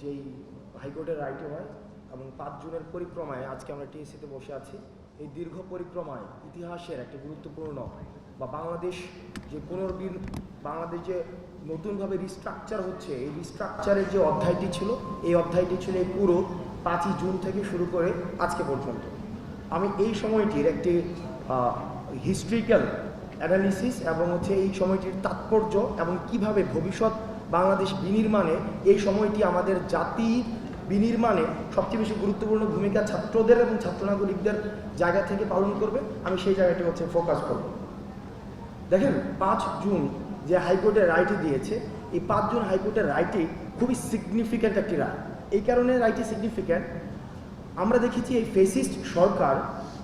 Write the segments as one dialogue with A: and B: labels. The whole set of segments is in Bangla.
A: যেই হাইকোর্টের রায়টি হয় এবং 5 জুনের পরিক্রমায় আজকে আমরা টিএসসিতে বসে আছি। এই দীর্ঘ পরিক্রমায় ইতিহাসের একটা গুরুত্বপূর্ণ বা বাংলাদেশ যে নতুনভাবে রিস্ট্রাকচার হচ্ছে, এই রিস্ট্রাকচারের যে অধ্যায়টি ছিল, এই অধ্যায়টি ছিল এই পুরো 5ই জুন থেকে শুরু করে আজকে পর্যন্ত। আমি এই সময়টির একটি হিস্ট্রিক্যাল অ্যানালিসিস এবং এই সময়টির তাৎপর্য এবং কিভাবে ভবিষ্যৎ বাংলাদেশ বিনির্মাণে এই সময়টি আমাদের জাতির বিনির্মাণে সবচেয়ে বেশি গুরুত্বপূর্ণ ভূমিকা ছাত্রদের এবং ছাত্র নাগরিকদের জায়গা থেকে পালন করবে, আমি সেই জায়গাটি ফোকাস করব। দেখেন, 5 জুন যে হাইকোর্টের রায়টি দিয়েছে, এই 5 জুন হাইকোর্টের রায়টি খুবই সিগনিফিক্যান্ট একটি রায়। এই কারণে রায়টি সিগনিফিক্যান্ট, আমরা দেখেছি এই ফেসিস্ট সরকার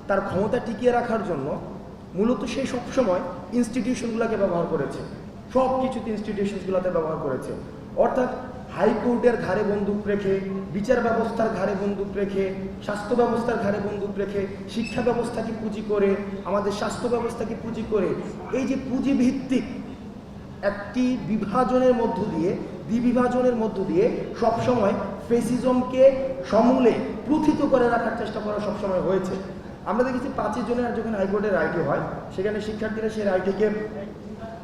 A: তার ক্ষমতা টিকিয়ে রাখার জন্য মূলত সেই সবসময় ইনস্টিটিউশনগুলোকে ব্যবহার করেছে, সব কিছুতে ইনস্টিটিউশনসগুলোতে ব্যবহার করেছে। অর্থাৎ হাইকোর্টের ঘাড়ে বন্দুক রেখে, বিচার ব্যবস্থার ঘাড়ে বন্দুক রেখে, স্বাস্থ্য ব্যবস্থার ঘাড়ে বন্দুক রেখে, শিক্ষা ব্যবস্থাকে পুঁজি করে, আমাদের স্বাস্থ্য ব্যবস্থাকে পুঁজি করে, এই যে পুঁজিভিত্তিক একটি বিভাজনের মধ্য দিয়ে, দ্বিবিভাজনের মধ্য দিয়ে সবসময় ফেসিজমকে সমূলে প্রথিত করে রাখার চেষ্টা করা সবসময় হয়েছে। আমরা দেখেছি 5 জুনের যখন হাইকোর্টের রায়টি হয়, সেখানে শিক্ষার্থীরা সেই রায়টিকে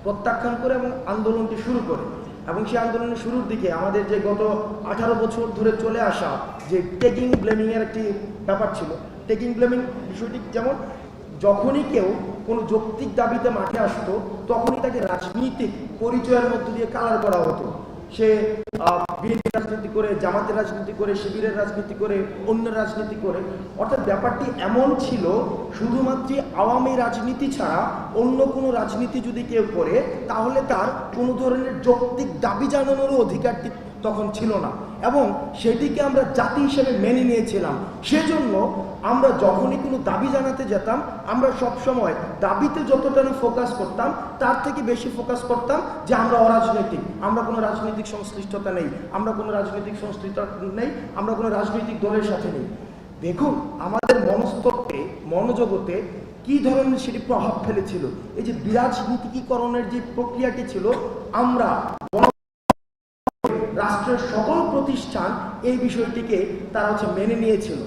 A: প্রত্যাখ্যান করে এবং আন্দোলনটি শুরু করে। এবং সেই আন্দোলনের শুরুর দিকে আমাদের যে গত 18 বছর ধরে চলে আসা যে টেকিং ব্লেমিংয়ের একটি ব্যাপার ছিল, টেকিং ব্লেমিং বিষয়টি যেমন যখনই কেউ কোনো যৌক্তিক দাবিতে মাঠে আসতো, তখনই তাকে রাজনৈতিক পরিচয়ের মধ্য দিয়ে কালার করা হতো। সে বিএনপি রাজনীতি করে, জামাতের রাজনীতি করে, শিবিরের রাজনীতি করে, অন্য রাজনীতি করে। অর্থাৎ ব্যাপারটি এমন ছিল, শুধুমাত্র আওয়ামী রাজনীতি ছাড়া অন্য কোনো রাজনীতি যদি কেউ করে, তাহলে তার কোনো ধরনের যৌক্তিক দাবি জানানোরও অধিকারটি তখন ছিল না, এবং সেটিকে আমরা জাতি হিসেবে মেনে নিয়েছিলাম। সেজন্য আমরা যখনই কোনো দাবি জানাতে যেতাম, আমরা সবসময় দাবিতে যতটা না ফোকাস করতাম, তার থেকে বেশি ফোকাস করতাম যে আমরা অরাজনৈতিক, আমরা কোনো রাজনৈতিক সংশ্লিষ্টতা নেই, আমরা কোনো রাজনৈতিক সংশ্লিষ্টতা নেই, আমরা কোনো রাজনৈতিক দলের সাথে নেই। দেখুন, আমাদের মনস্তত্ত্বে, মনোজগতে কি ধরনের সেটি প্রভাব ফেলেছিল। এই যে বিরাজনীতিকীকরণের যে প্রক্রিয়াটি ছিল, আমরা রাষ্ট্রের সকল প্রতিষ্ঠান এই বিষয়টিকে তারা মেনে নিয়েছিল।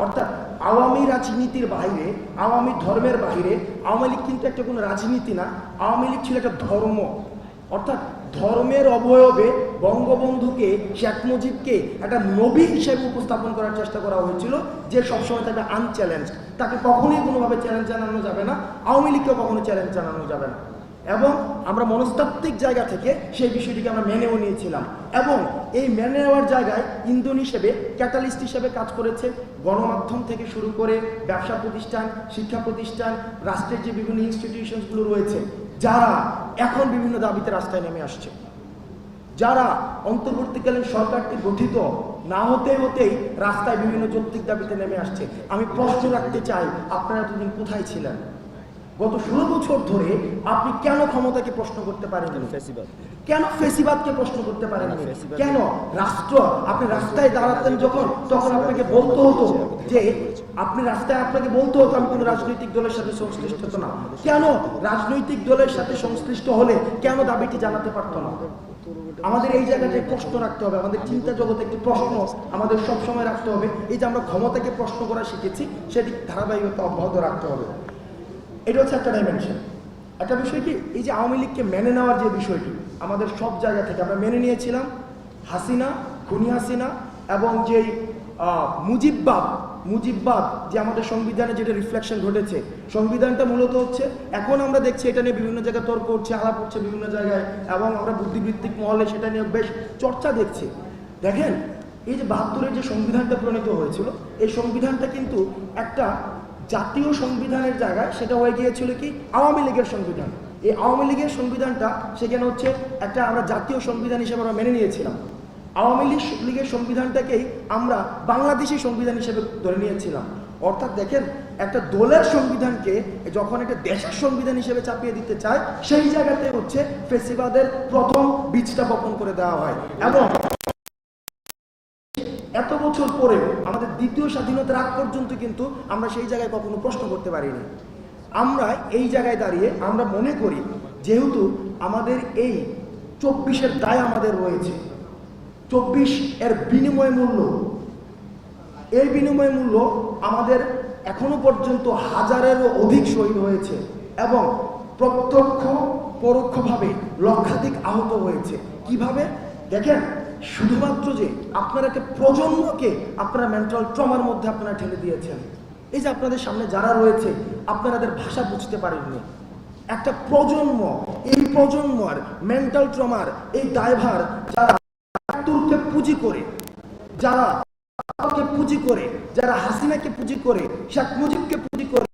A: অর্থাৎ আওয়ামী রাজনীতির বাইরে, আওয়ামী ধর্মের বাইরে আওয়ামী লীগ কিন্তু একটা কোনো রাজনীতি না, আওয়ামী লীগ ছিল একটা ধর্ম। অর্থাৎ ধর্মের অবয়বে বঙ্গবন্ধুকে, শেখ মুজিবকে একটা নবী হিসেবে উপস্থাপন করার চেষ্টা করা হয়েছিল, যে সবসময় তাকে আনচ্যালেঞ্জ, তাকে কখনোই কোনোভাবে চ্যালেঞ্জ জানানো যাবে না, আওয়ামী লীগকেও কখনো চ্যালেঞ্জ জানানো যাবে না। এবং আমরা মনস্তাত্ত্বিক জায়গা থেকে সেই বিষয়টিকে আমরা মেনেও নিয়েছিলাম, এবং এই মেনে নেওয়ার জায়গায় ইন্ধন হিসেবে, ক্যাটালিস্ট হিসেবে কাজ করেছে গণমাধ্যম থেকে শুরু করে ব্যবসা প্রতিষ্ঠান, শিক্ষা প্রতিষ্ঠান, রাষ্ট্রের যে বিভিন্ন ইনস্টিটিউশনসগুলো রয়েছে, যারা এখন বিভিন্ন দাবিতে রাস্তায় নেমে আসছে, যারা অন্তর্বর্তীকালীন সরকারটি গঠিত না হতেই রাস্তায় বিভিন্ন যৌক্তিক দাবিতে নেমে আসছে। আমি প্রশ্ন রাখতে চাই, আপনারা এতদিন কোথায় ছিলেন? গত 16 বছর ধরে আপনি কেন ক্ষমতাকে প্রশ্ন করতে পারেননি? কেন ফেসিবাদকে প্রশ্ন করতে পারেননি? কেন রাষ্ট্র, আপনি রাস্তায় দাঁড়াতেন যখন, তখন আপনাকে বলতে হতো যে, আপনি রাস্তায় আপনাকে বলতে হতো আমি কোনো রাজনৈতিক দলের সাথে সংশ্লিষ্ট হতো না। কেন রাজনৈতিক দলের সাথে সংশ্লিষ্ট হলে কেন দাবিটি জানাতে পারতো না? আমাদের এই জায়গাটায় প্রশ্ন রাখতে হবে, আমাদের চিন্তা জগতে একটি প্রশ্ন আমাদের সবসময় রাখতে হবে। এই যে আমরা ক্ষমতাকে প্রশ্ন করা শিখেছি, সেটি ধারাবাহিকতা অব্যাহত রাখতে হবে। এটা হচ্ছে একটা ডাইমেনশন। একটা বিষয় কি, এই যে আওয়ামী লীগকে মেনে নেওয়ার যে বিষয়টি, আমাদের সব জায়গা থেকে আমরা মেনে নিয়েছিলাম হাসিনা, খুনি হাসিনা, এবং যেই মুজিববাদ যে আমাদের সংবিধানে যেটা রিফ্লেকশন ঘটেছে, সংবিধানটা মূলত হচ্ছে, এখন আমরা দেখছি এটা নিয়ে বিভিন্ন জায়গায় তর্ক হচ্ছে, আলাপ হচ্ছে বিভিন্ন জায়গায়, এবং আমরা বুদ্ধিবৃত্তিক মহলে সেটা নিয়ে বেশ চর্চা দেখছি। দেখেন, এই যে 72-এর যে সংবিধানটা প্রণীত হয়েছিল, এই সংবিধানটা কিন্তু একটা জাতীয় সংবিধানের জায়গায় সেটা হয়ে গিয়েছিল কি আওয়ামী লীগের সংবিধান। এই আওয়ামী লীগের সংবিধানটা সেখানে হচ্ছে একটা আমরা জাতীয় সংবিধান হিসেবে আমরা মেনে নিয়েছিলাম। আওয়ামী লীগের সংবিধানটাকেই আমরা বাংলাদেশি সংবিধান হিসেবে ধরে নিয়েছিলাম। অর্থাৎ দেখেন, একটা দলের সংবিধানকে যখন একটা দেশের সংবিধান হিসেবে চাপিয়ে দিতে চায়, সেই জায়গাতে হচ্ছে ফেসিবাদের প্রথম বীজটা বপন করে দেওয়া হয়। এবং এত বছর পরেও আমাদের দ্বিতীয় স্বাধীনতার আগ পর্যন্ত কিন্তু আমরা সেই জায়গায় কখনো প্রশ্ন করতে পারিনি। আমরা এই জায়গায় দাঁড়িয়ে আমরা মনে করি, যেহেতু আমাদের এই 24-এর দায় আমাদের রয়েছে, 24 এর বিনিময় মূল্য, এই বিনিময় মূল্য আমাদের এখনো পর্যন্ত হাজারেরও অধিক শহীদ হয়েছে এবং প্রত্যক্ষ পরোক্ষভাবে লক্ষাধিক আহত হয়েছে। কিভাবে দেখেন, শুধুমাত্র যে আপনারা একটা প্রজন্মকে আপনারা মেন্টাল ট্রমার মধ্যে আপনারা ঠেলে দিয়েছেন। এই যে আপনাদের সামনে যারা রয়েছে আপনাদের ভাষা বুঝতে পারেননি, একটা প্রজন্ম, এই প্রজন্মর মেন্টাল ট্রমার এই দায়ভার যারা একাত্তরকে পুঁজি করে, যারা পুঁজি করে, যারা হাসিনাকে পুঁজি করে, শেখ মুজিবকে পুঁজি করে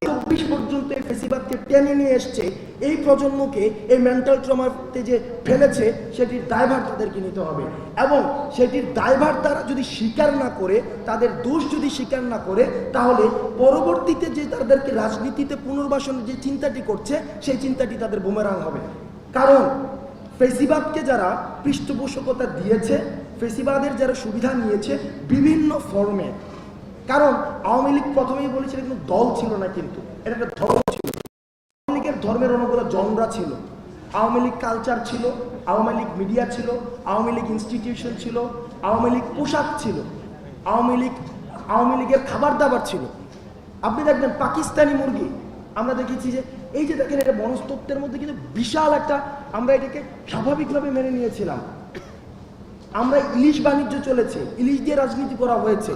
A: 24 পর্যন্ত এই ফেসিবাদকে টেনে নিয়ে এসছে, এই প্রজন্মকে এই মেন্টাল ট্রমাতে যে ফেলেছে সেটির দায়ভার তাদেরকে নিতে হবে। এবং সেটির দায়ভার তারা যদি স্বীকার না করে, তাদের দোষ যদি স্বীকার না করে, তাহলে পরবর্তীতে যে তাদেরকে রাজনীতিতে পুনর্বাসনের যে চিন্তাটি করছে সেই চিন্তাটি তাদের বুমেরাং হবে। কারণ ফেসিবাদকে যারা পৃষ্ঠপোষকতা দিয়েছে, ফেসিবাদের যারা সুবিধা নিয়েছে বিভিন্ন ফর্মে, কারণ আওয়ামী লীগ প্রথমেই বলেছিল কিন্তু দল ছিল না, কিন্তু এটা একটা ধর্ম ছিল। আওয়ামী লীগের ধর্মের অনেকগুলো জনরা ছিল। আওয়ামী লীগ কালচার ছিল, আওয়ামী লীগ মিডিয়া ছিল, আওয়ামী লীগ ইনস্টিটিউশন ছিল, আওয়ামী লীগ পোশাক ছিল, আওয়ামী লীগের খাবার দাবার ছিল। আপনি দেখবেন পাকিস্তানি মুরগি, আমরা দেখেছি যে এই যে দেখেন এটা মনস্তত্ত্বের মধ্যে কিন্তু বিশাল একটা, আমরা এটাকে স্বাভাবিকভাবে মেনে নিয়েছিলাম। আমরা ইলিশ বাণিজ্য চলেছে, ইলিশ দিয়ে রাজনীতি করা হয়েছে।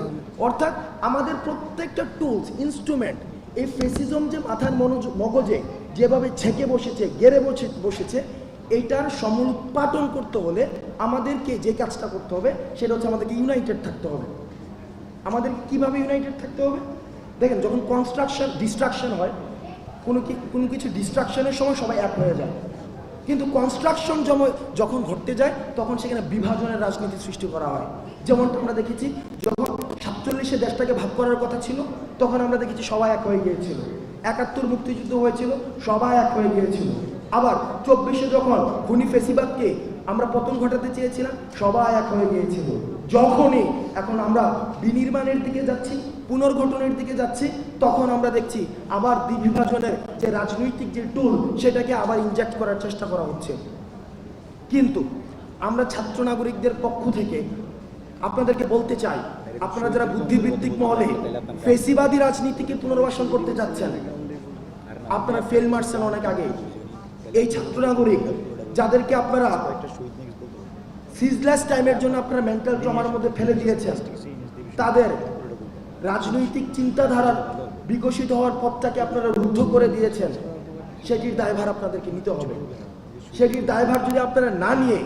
A: অর্থাৎ আমাদের প্রত্যেকটা টুলস, ইনস্ট্রুমেন্ট এই ফেসিজম যে মাথার মগজে যেভাবে ছেঁকে বসেছে, গেড়ে বসেছে, এইটার সমুৎপাটন করতে হলে আমাদেরকে যে কাজটা করতে হবে সেটা হচ্ছে আমাদেরকে ইউনাইটেড থাকতে হবে। আমাদের কিভাবে ইউনাইটেড থাকতে হবে? দেখেন, যখন ডিস্ট্রাকশন হয়, কোনো কিছু ডিস্ট্রাকশনের সময় সবাই এক হয়ে যায়, কিন্তু কনস্ট্রাকশন যখন ঘটতে যায় তখন সেখানে বিভাজনের রাজনীতি সৃষ্টি করা হয়। যেমনটা আমরা দেখেছি যখন 47-এ দেশটাকে ভাগ করার কথা ছিল, তখন আমরা দেখেছি সবাই এক হয়ে গিয়েছিল। 71 মুক্তিযুদ্ধ হয়েছিল, সবাই এক হয়ে গিয়েছিল। আবার 24-এ যখন খুনি ফেসিবাদকে আমরা পতন ঘটাতে চেয়েছিলাম, সবাই এক হয়ে গিয়েছিল। যখনই এখন আমরা বিনির্মাণের দিকে যাচ্ছি, পুনর্গঠনের দিকে যাচ্ছি, তখন আমরা দেখছি আবার বিভাজনের যে রাজনৈতিক যে টুল সেটাকে আবার ইনজেক্ট করার চেষ্টা করা হচ্ছে। কিন্তু আমরা ছাত্র নাগরিকদের পক্ষ থেকে আপনাদেরকে বলতে চাই, আপনারা যারা বুদ্ধিবৃত্তিক মহলে ফেসিবাদী রাজনীতিকে পুনর্বাসন করতে যাচ্ছেন, আপনারা ফেল মারছেন অনেক আগে। এই ছাত্র নাগরিক যাদেরকে আপনারা সিজলেস টাইমের জন্য আপনারা মেন্টাল ট্রমার মধ্যে ফেলে দিয়েছেন, তাদের রাজনৈতিক চিন্তাধারার বিকশিত হওয়ার পথটাকে আপনারা রুদ্ধ করে দিয়েছেন, সেটির দায়ভার আপনাদেরকে নিতে হবে। সেটির দায়ভার যদি আপনারা না নিয়ে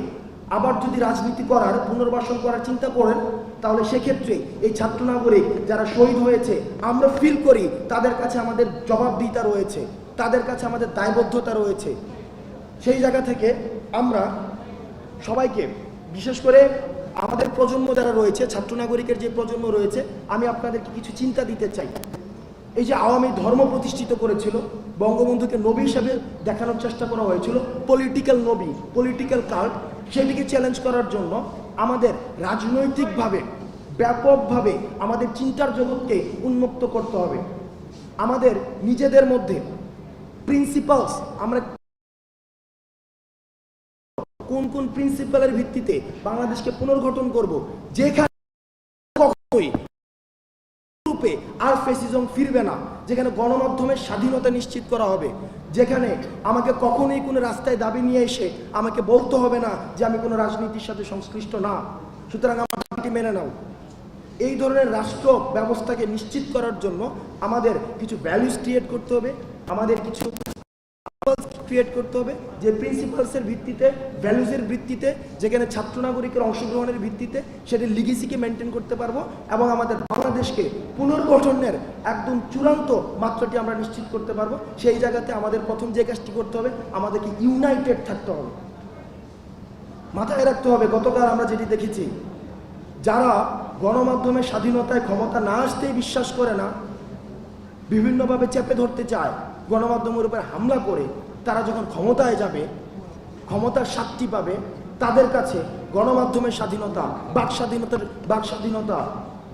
A: আবার যদি রাজনীতি করার, পুনর্বাসন করার চিন্তা করেন, তাহলে সেক্ষেত্রে এই ছাত্র নাগরিক যারা শহীদ হয়েছে, আমরা ফিল করি তাদের কাছে আমাদের জবাবদিহিতা রয়েছে, তাদের কাছে আমাদের দায়বদ্ধতা রয়েছে। সেই জায়গা থেকে আমরা সবাইকে, বিশেষ করে আমাদের প্রজন্ম যারা রয়েছে, ছাত্র নাগরিকের যে প্রজন্ম রয়েছে, আমি আপনাদেরকে কিছু চিন্তা দিতে চাই। এই যে আওয়ামী ধর্ম প্রতিষ্ঠিত করেছিল, বঙ্গবন্ধুকে নবী হিসাবে দেখানোর চেষ্টা করা হয়েছিল, পলিটিক্যাল নবী, পলিটিক্যাল কাল্ট, সেটিকে চ্যালেঞ্জ করার জন্য আমাদের রাজনৈতিকভাবে ব্যাপকভাবে আমাদের চিন্তার জগৎকে উন্মুক্ত করতে হবে। আমাদের নিজেদের মধ্যে প্রিন্সিপালস, আমরা কোন কোন প্রিন্সিপালের ভিত্তিতে বাংলাদেশকে পুনর্গঠন করব, যেখানে কখনোই রূপে আর ফ্যাসিজম ফিরবে না, যেখানে গণমাধ্যমের স্বাধীনতা নিশ্চিত করা হবে, যেখানে আমাকে কখনোই কোনো রাস্তায় দাবি নিয়ে এসে আমাকে বলতে হবে না যে আমি কোনো রাজনীতির সাথে সংশ্লিষ্ট না, সুতরাং আমার দাবিটি মেনে নাও। এই ধরনের রাষ্ট্র ব্যবস্থাকে নিশ্চিত করার জন্য আমাদের কিছু ভ্যালুস ক্রিয়েট করতে হবে, আমাদের কিছু ক্রিয়েট করতে হবে, যে প্রিন্সিপালসের ভিত্তিতে, ভ্যালুজের ভিত্তিতে, যেখানে ছাত্র নাগরিকের অংশগ্রহণের ভিত্তিতে সেটি লিগেসিকে মেনটেন করতে পারবো এবং আমাদের বাংলাদেশকে পুনর্গঠনের একদম চূড়ান্ত মাত্রাটি আমরা নিশ্চিত করতে পারবো। সেই জায়গাতে আমাদের প্রথম যে কাজটি করতে হবে, আমাদেরকে ইউনাইটেড থাকতে হবে। মাথায় রাখতে হবে, গতকাল আমরা যেটি দেখেছি, যারা গণমাধ্যমের স্বাধীনতায় ক্ষমতা না আসতেই বিশ্বাস করে না, বিভিন্নভাবে চেপে ধরতে চায়, গণমাধ্যমের উপর হামলা করে, তারা যখন ক্ষমতায় যাবে, ক্ষমতার স্বাদটি পাবে, তাদের কাছে গণমাধ্যমের স্বাধীনতা, বাক স্বাধীনতা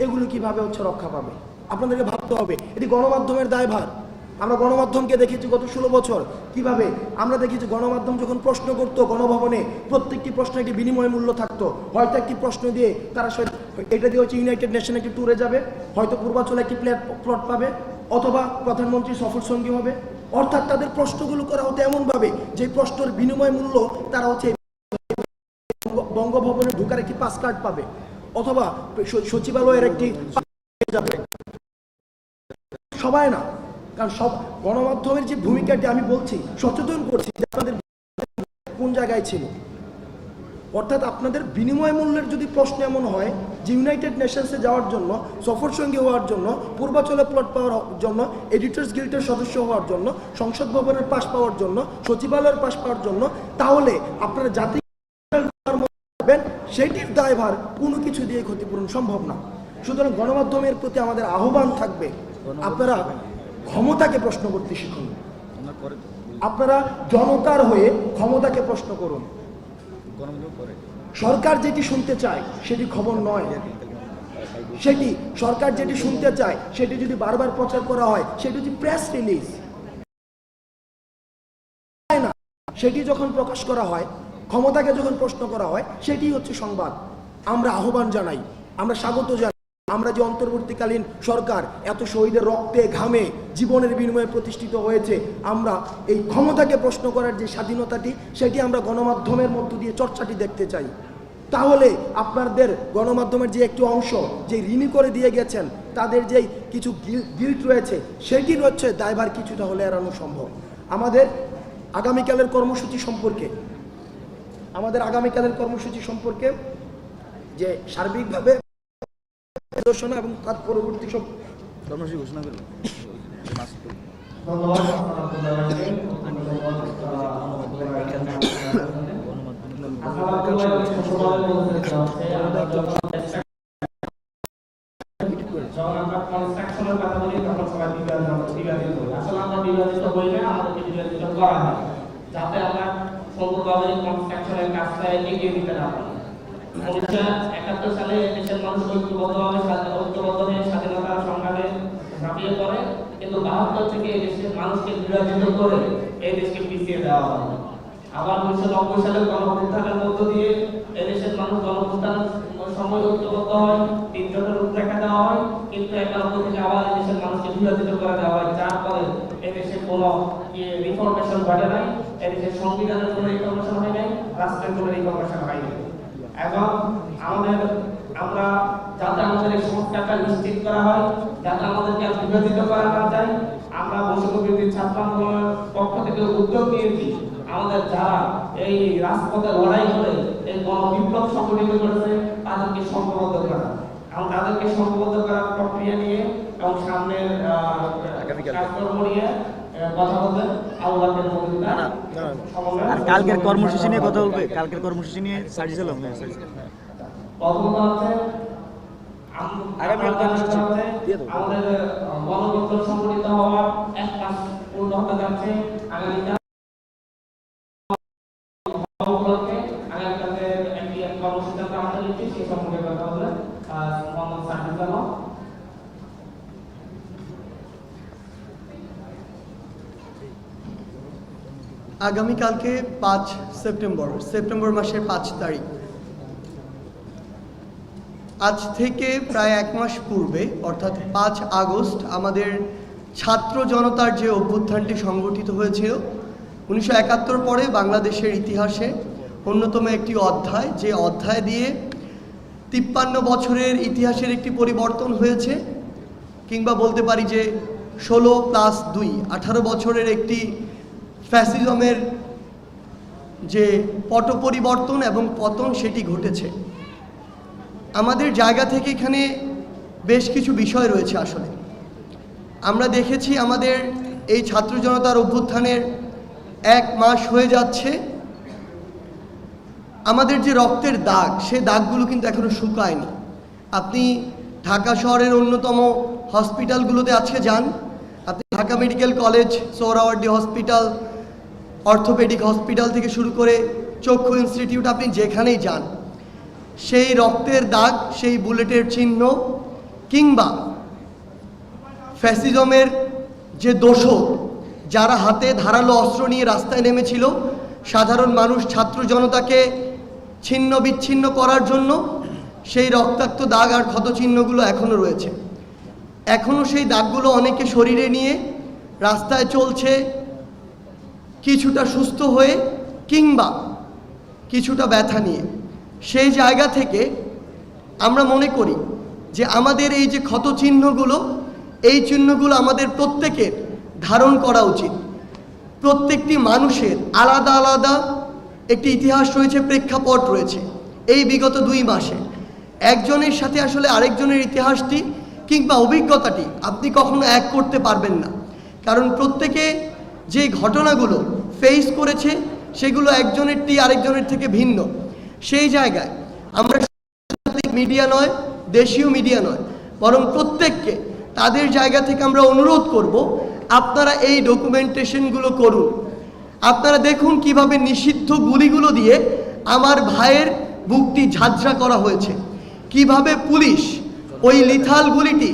A: এগুলো কিভাবে হচ্ছে রক্ষা পাবে? আপনাদেরকে ভাবতে হবে, এটি গণমাধ্যমের দায়ভার। আমরা গণমাধ্যমকে দেখেছি গত 16 বছর কিভাবে আমরা দেখেছি গণমাধ্যম যখন প্রশ্ন করতো গণভবনে, প্রত্যেকটি প্রশ্নের একটি বিনিময় মূল্য থাকতো। হয়তো একটি প্রশ্ন দিয়ে তারা এটা দিয়ে হচ্ছে ইউনাইটেড নেশন একটি ট্যুরে যাবে, হয়তো পূর্বাঞ্চলে একটি প্লট পাবে, অথবা প্রধানমন্ত্রী সফর সঙ্গী হবে। অর্থাৎ তাদের প্রশ্নগুলো করা হতো এমনভাবে যে প্রশ্নের বিনিময় মূল্য তারা হচ্ছে বঙ্গভবনে ঢোকার একটি পাস কার্ড পাবে, অথবা সচিবালয়ের একটি যাবে। সবাই না, কারণ সব গণমাধ্যমের যে ভূমিকাটি আমি বলছি, সচেতন করছি যে আপনাদের কোন জায়গায় ছিল। অর্থাৎ আপনাদের বিনিময় মূল্যের যদি প্রশ্ন এমন হয় যে ইউনাইটেড নেশনসে যাওয়ার জন্য, সফর সঙ্গী হওয়ার জন্য, পূর্বাঞ্চলে প্লট পাওয়ার জন্য, এডিটর্স গিল্ডের সদস্য হওয়ার জন্য, সংসদ ভবনের পাস পাওয়ার জন্য, সচিবালয়ের পাস পাওয়ার জন্য, তাহলে আপনারা জাতি সেটির দায়ভার কোনো কিছু দিয়ে ক্ষতিপূরণ সম্ভব না। সুতরাং গণমাধ্যমের প্রতি আমাদের আহ্বান থাকবে, আপনারা ক্ষমতাকে প্রশ্ন করতে শিখুন। আপনারা জনতার হয়ে ক্ষমতাকে প্রশ্ন করুন। সরকার যেটি শুনতে চায় সেটি খবর নয়, সেটি সরকার যেটি শুনতে চায় সেটি যদি বারবার প্রচার করা হয় সেটি হচ্ছে প্রেস রিলিজ। না, সেটি যখন প্রকাশ করা হয়, ক্ষমতাকে যখন প্রশ্ন করা হয়, সেটি হচ্ছে সংবাদ। আমরা আহ্বান জানাই, আমরা স্বাগত জানাই। আমরা যে অন্তর্বর্তীকালীন সরকার এত শহীদের রক্তে ঘামে জীবনের বিনিময়ে প্রতিষ্ঠিত হয়েছে, আমরা এই ক্ষমতাকে প্রশ্ন করার যে স্বাধীনতাটি, সেটি আমরা গণমাধ্যমের মধ্য দিয়ে চর্চাটি দেখতে চাই। তাহলে আপনাদের গণমাধ্যমের যে একটি অংশ যে ঋণী করে দিয়ে গেছেন, তাদের যেই কিছু গিল্ট রয়েছে, সেটির হচ্ছে দায়ভার কিছুটা হলে এড়ানো সম্ভব। আমাদের আগামীকালের কর্মসূচি সম্পর্কে যে সার্বিকভাবে প্রদর্শন এবং তার পরবর্তী সব কর্মসূচি ঘোষণা করবে।
B: যাতে আমরা সম্পূর্ণভাবে কনস্ট্রাকশনের কাজটা এগিয়ে দিতে না পারি। 1971 সালে দেশের মানুষ ঐক্যবদ্ধ হয়ে স্বাধীনতা সংগ্রামে ঝাঁপিয়ে পড়ে, কিন্তু 72 থেকে এই দেশের মানুষকে বিভাজিত করে এই দেশকে পিছিয়ে দেওয়া হয়। আবার 1990 সালে গণঅভ্যুত্থানের মধ্য দিয়ে এই দেশের মানুষ গণঅভ্যুত্থানের সময় ঐক্যবদ্ধ হয়, 3 জনের রূপরেখা দেওয়া হয়, কিন্তু 91 থেকে আবার এই দেশের মানুষকে বিভাজিত করে দেওয়া হয়, যার ফলে এই দেশে কোনো রিফরমেশন ঘটে নাই, এই দেশের সংবিধানের কোনো রিফরমেশন হয় নাই, রাষ্ট্রের কোনো রিফরমেশন হয়নি। এবং আমরা যাতে আমাদের এই সংস্কারটা নিশ্চিত করা হয়, যাতে আমাদেরকে বিভাজিত করা না যায়, আমরা বৈষম্যবিরোধী ছাত্র আন্দোলনের পক্ষ থেকে উদ্যোগ নিয়েছি আমাদের যারা এই রাজপথে লড়াই করে এই গণবিপ্লব সংগঠিত করেছে তাদেরকে সংঘবদ্ধ করা, এবং তাদেরকে সংঘবদ্ধ করার প্রক্রিয়া নিয়ে এবং সামনের কাজকর্ম নিয়ে কথা বলতে আল্লাহকে
C: আর কালকের কর্মসূচি নিয়ে কথা বলবে। কালকের কর্মসূচি নিয়ে সাজিয়েছিলাম।
B: আগামী কর্মসূচি আমাদের গণবিপ্লব সংগঠিত হওয়ার এক মাস পূর্ণ হতে যাচ্ছে। আগামীকাল আগামীকালকে একটি কর্মসূচি আমরা হাতে নিচ্ছি, সেই সম্পর্কে কথা বলবেন মোহাম্মদ সাজিদ আলম।
D: আগামীকালকে 5 সেপ্টেম্বর মাসের 5 তারিখ, আজ থেকে প্রায় 1 মাস পূর্বে অর্থাৎ 5 আগস্ট আমাদের ছাত্র জনতার যে অভ্যুত্থানটি সংগঠিত হয়েছিল 1971 পরে বাংলাদেশের ইতিহাসে অন্যতম একটি অধ্যায়, যে অধ্যায় দিয়ে 53 বছরের ইতিহাসের একটি পরিবর্তন হয়েছে, কিংবা বলতে পারি যে 16+2 18 বছরের একটি ফ্যাসিজমের যে পট পরিবর্তন এবং পতন সেটি ঘটেছে। আমাদের জায়গা থেকে এখানে বেশ কিছু বিষয় রয়েছে। আসলে আমরা দেখেছি আমাদের এই ছাত্র জনতার অভ্যুত্থানের 1 মাস হয়ে যাচ্ছে, আমাদের যে রক্তের দাগ, সে দাগগুলো কিন্তু এখনো শুকায়নি। আপনি ঢাকা শহরের অন্যতম হসপিটালগুলোতে আজকে যান, আপনি Dhaka medical college, Suhrawardy hospital, orthopaedic hospital থেকে শুরু করে চক্ষু ইনস্টিটিউট, আপনি যেখানেই যান সেই রক্তের দাগ, সেই বুলেটের চিহ্ন, কিংবা ফ্যাসিজমের যে দোষর, যারা হাতে ধারালো অস্ত্র নিয়ে রাস্তায় নেমেছিল সাধারণ মানুষ ছাত্র জনতাকে ছিন্ন বিচ্ছিন্ন করার জন্য, সেই রক্তাক্ত দাগ আর ক্ষতচিহ্নগুলো এখনও রয়েছে। এখনও সেই দাগগুলো অনেকে শরীরে নিয়ে রাস্তায় চলছে, কিছুটা সুস্থ হয়ে কিংবা কিছুটা ব্যথা নিয়ে। সেই জায়গা থেকে আমরা মনে করি যে আমাদের এই যে ক্ষতচিহ্নগুলো, এই চিহ্নগুলো আমাদের প্রত্যেকের ধারণ করা উচিত। প্রত্যেকটি মানুষের আলাদা আলাদা একটি ইতিহাস রয়েছে, প্রেক্ষাপট রয়েছে। এই বিগত 2 মাসে একজনের সাথে আসলে আরেকজনের ইতিহাসটি কিংবা অভিজ্ঞতাটি আপনি কখনো এক করতে পারবেন না, কারণ প্রত্যেকে যে ঘটনাগুলো ফেস করেছে সেগুলো একজনেরটি আরেকজনের থেকে ভিন্ন। সেই জায়গায় আমরা মিডিয়া নয়, দেশীয় মিডিয়া নয়, বরং প্রত্যেককে তাদের জায়গা থেকে আমরা অনুরোধ করব, আপনারা এই ডকুমেন্টেশনগুলো করুন। আপনারা দেখুন কিভাবে নিষিদ্ধ গুলিগুলো দিয়ে আমার ভাইয়ের বুকটি ঝাঁঝরা করা হয়েছে, কিভাবে পুলিশ ওই লিথাল গুলিটি,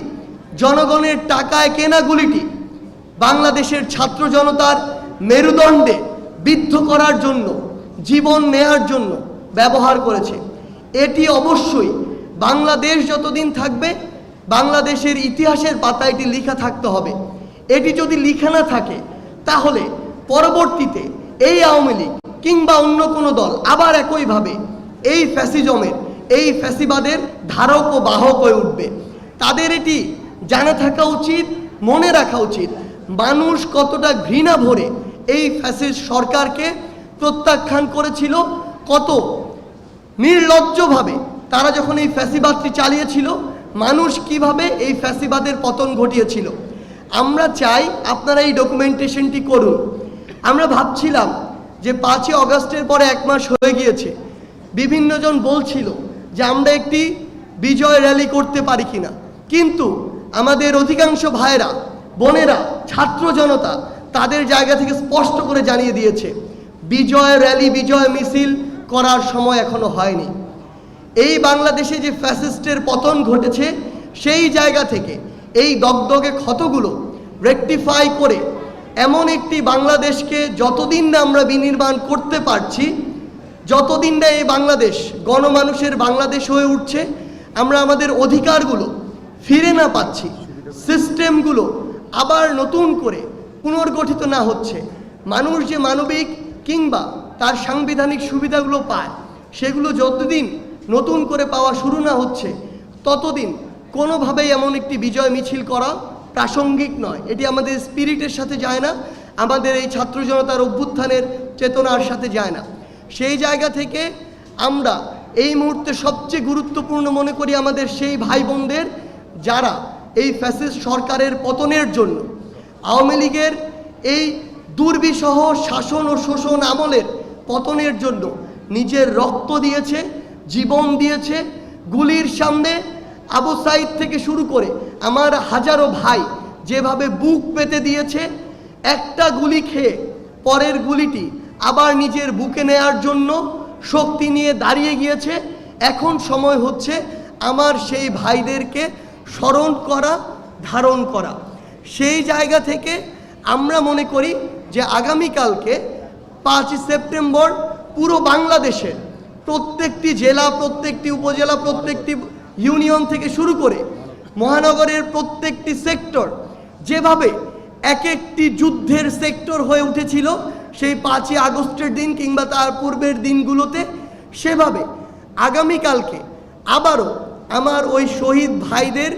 D: জনগণের টাকায় কেনা গুলিটি বাংলাদেশের ছাত্র জনতার মেরুদণ্ডে বিদ্ধ করার জন্য, জীবন নেয়ার জন্য ব্যবহার করেছে। এটি অবশ্যই বাংলাদেশ যতদিন থাকবে বাংলাদেশের ইতিহাসের পাতায় এটি লেখা থাকতে হবে। এটি যদি লেখা না থাকে তাহলে পরবর্তীতে এই আওয়ামী লীগ কিংবা অন্য কোনো দল আবার একইভাবে এই ফ্যাসিজমের, এই ফ্যাসিবাদের ধারক ও বাহক হয়ে উঠবে। তাদের এটি জানা থাকা উচিত, মনে রাখা উচিত মানুষ কতটা ঘৃণা ভরে এই ফ্যাসিস্ট সরকারকে প্রত্যাখ্যান করেছিল, কত নির্লজ্জভাবে তারা যখন এই ফ্যাসিবাদটি চালিয়েছিল, মানুষ কিভাবে এই ফ্যাসিবাদের পতন ঘটিয়েছিল। আমরা চাই আপনারা এই ডকুমেন্টেশনটি করুন। আমরা ভাবছিলাম যে 5ই অগাস্টের পরে 1 মাস হয়ে গিয়েছে, বিভিন্নজন বলছিল যে আমরা একটি বিজয় র্যালি করতে পারি কিনা, কিন্তু আমাদের অধিকাংশ ভাইরা, বোনেরা, ছাত্র জনতা তাদের জায়গা থেকে স্পষ্ট করে জানিয়ে দিয়েছে বিজয় র্যালি, বিজয় মিছিল করার সময় এখনো হয়নি। এই বাংলাদেশে যে ফ্যাসিস্টের পতন ঘটেছে সেই জায়গা থেকে এই দগদগে ক্ষতগুলো রেকটিফাই করে এমন একটি বাংলাদেশকে যতদিন না আমরা বিনির্মাণ করতে পারছি, যতদিন না এই বাংলাদেশ গণমানুষের বাংলাদেশ হয়ে উঠছে, আমরা আমাদের অধিকারগুলো ফিরে না পাচ্ছি, সিস্টেমগুলো আবার নতুন করে পুনর্গঠিত না হচ্ছে, মানুষ যে মানবিক কিংবা তার সাংবিধানিক সুবিধাগুলো পায় সেগুলো যতদিন নতুন করে পাওয়া শুরু না হচ্ছে ততদিন কোনোভাবেই এমন একটি বিজয় মিছিল করা প্রাসঙ্গিক নয়। এটি আমাদের স্পিরিটের সাথে যায় না, আমাদের এই ছাত্র জনতার অভ্যুত্থানের চেতনার সাথে যায় না। সেই জায়গা থেকে আমরা এই মুহূর্তে সবচেয়ে গুরুত্বপূর্ণ মনে করি আমাদের সেই ভাই বোনদের যারা এই ফ্যাসিস্ট সরকারের পতনের জন্য, আওয়ামী লীগের এই দুর্বিষহ শাসন ও শোষণ আমলের পতনের জন্য নিজের রক্ত দিয়েছে, জীবন দিয়েছে। গুলির সামনে আবু সাইদ থেকে শুরু করে আমার হাজারো ভাই যেভাবে বুক পেতে দিয়েছে, একটা গুলি খেয়ে পরের গুলিটি আবার নিজের বুকে নেয়ার জন্য শক্তি নিয়ে দাঁড়িয়ে গিয়েছে। এখন সময় হচ্ছে আমার সেই ভাইদেরকে স্মরণ করা, ধারণ করা। সেই জায়গা থেকে আমরা মনে করি যে আগামীকালকে 5ই সেপ্টেম্বর পুরো বাংলাদেশের প্রত্যেকটি জেলা, প্রত্যেকটি উপজেলা, প্রত্যেকটি ইউনিয়ন থেকে শুরু করে মহানগরের প্রত্যেকটি সেক্টর যেভাবে এক একটি যুদ্ধের সেক্টর হয়ে উঠেছিল সেই 5ই আগস্টের দিন কিংবা তার পূর্বের দিনগুলোতে, সেভাবে আগামীকালকে আবারও আমার ওই শহীদ ভাইদের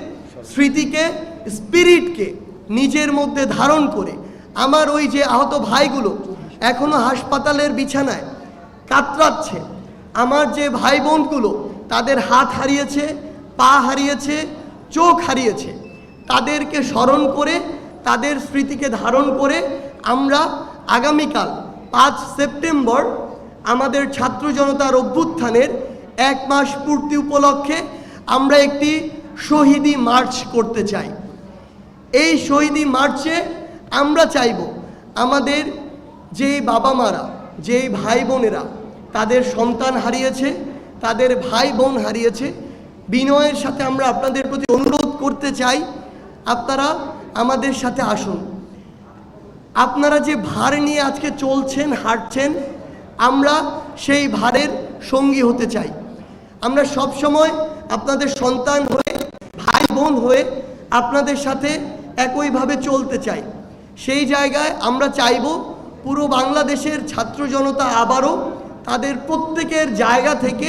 D: স্মৃতিকে, স্পিরিটকে নিজের মধ্যে ধারণ করে আমার ওই যে আহত ভাইগুলো এখনো হাসপাতালের বিছানায় কাতরাচ্ছে, আমার যে ভাই বোনগুলো তাদের হাত হারিয়েছে, পা হারিয়েছে, চোখ হারিয়েছে, তাদেরকে স্মরণ করে, তাদের স্মৃতিকে ধারণ করে আমরা আগামীকাল 5 সেপ্টেম্বর আমাদের ছাত্র জনতার অভ্যুত্থানের 1 মাস পূর্তি উপলক্ষে আমরা একটি শহীদি মার্চ করতে চাই। এই শহীদি মার্চে আমরা চাইব আমাদের যেই বাবা মারা, যেই ভাই বোনেরা তাদের সন্তান হারিয়েছে, তাদের ভাই বোন হারিয়েছে, বিনয়ের সাথে আমরা আপনাদের প্রতি অনুরোধ করতে চাই আপনারা আমাদের সাথে আসুন। আপনারা যে ভার নিয়ে আজকে চলছেন, হাঁটছেন, আমরা সেই ভারের সঙ্গী হতে চাই। আমরা সব সময় আপনাদের সন্তান হয়ে, ভাই বোন হয়ে আপনাদের সাথে একইভাবে চলতে চাই। সেই জায়গায় আমরা চাইব পুরো বাংলাদেশের ছাত্র জনতা আবারও তাদের প্রত্যেকের জায়গা থেকে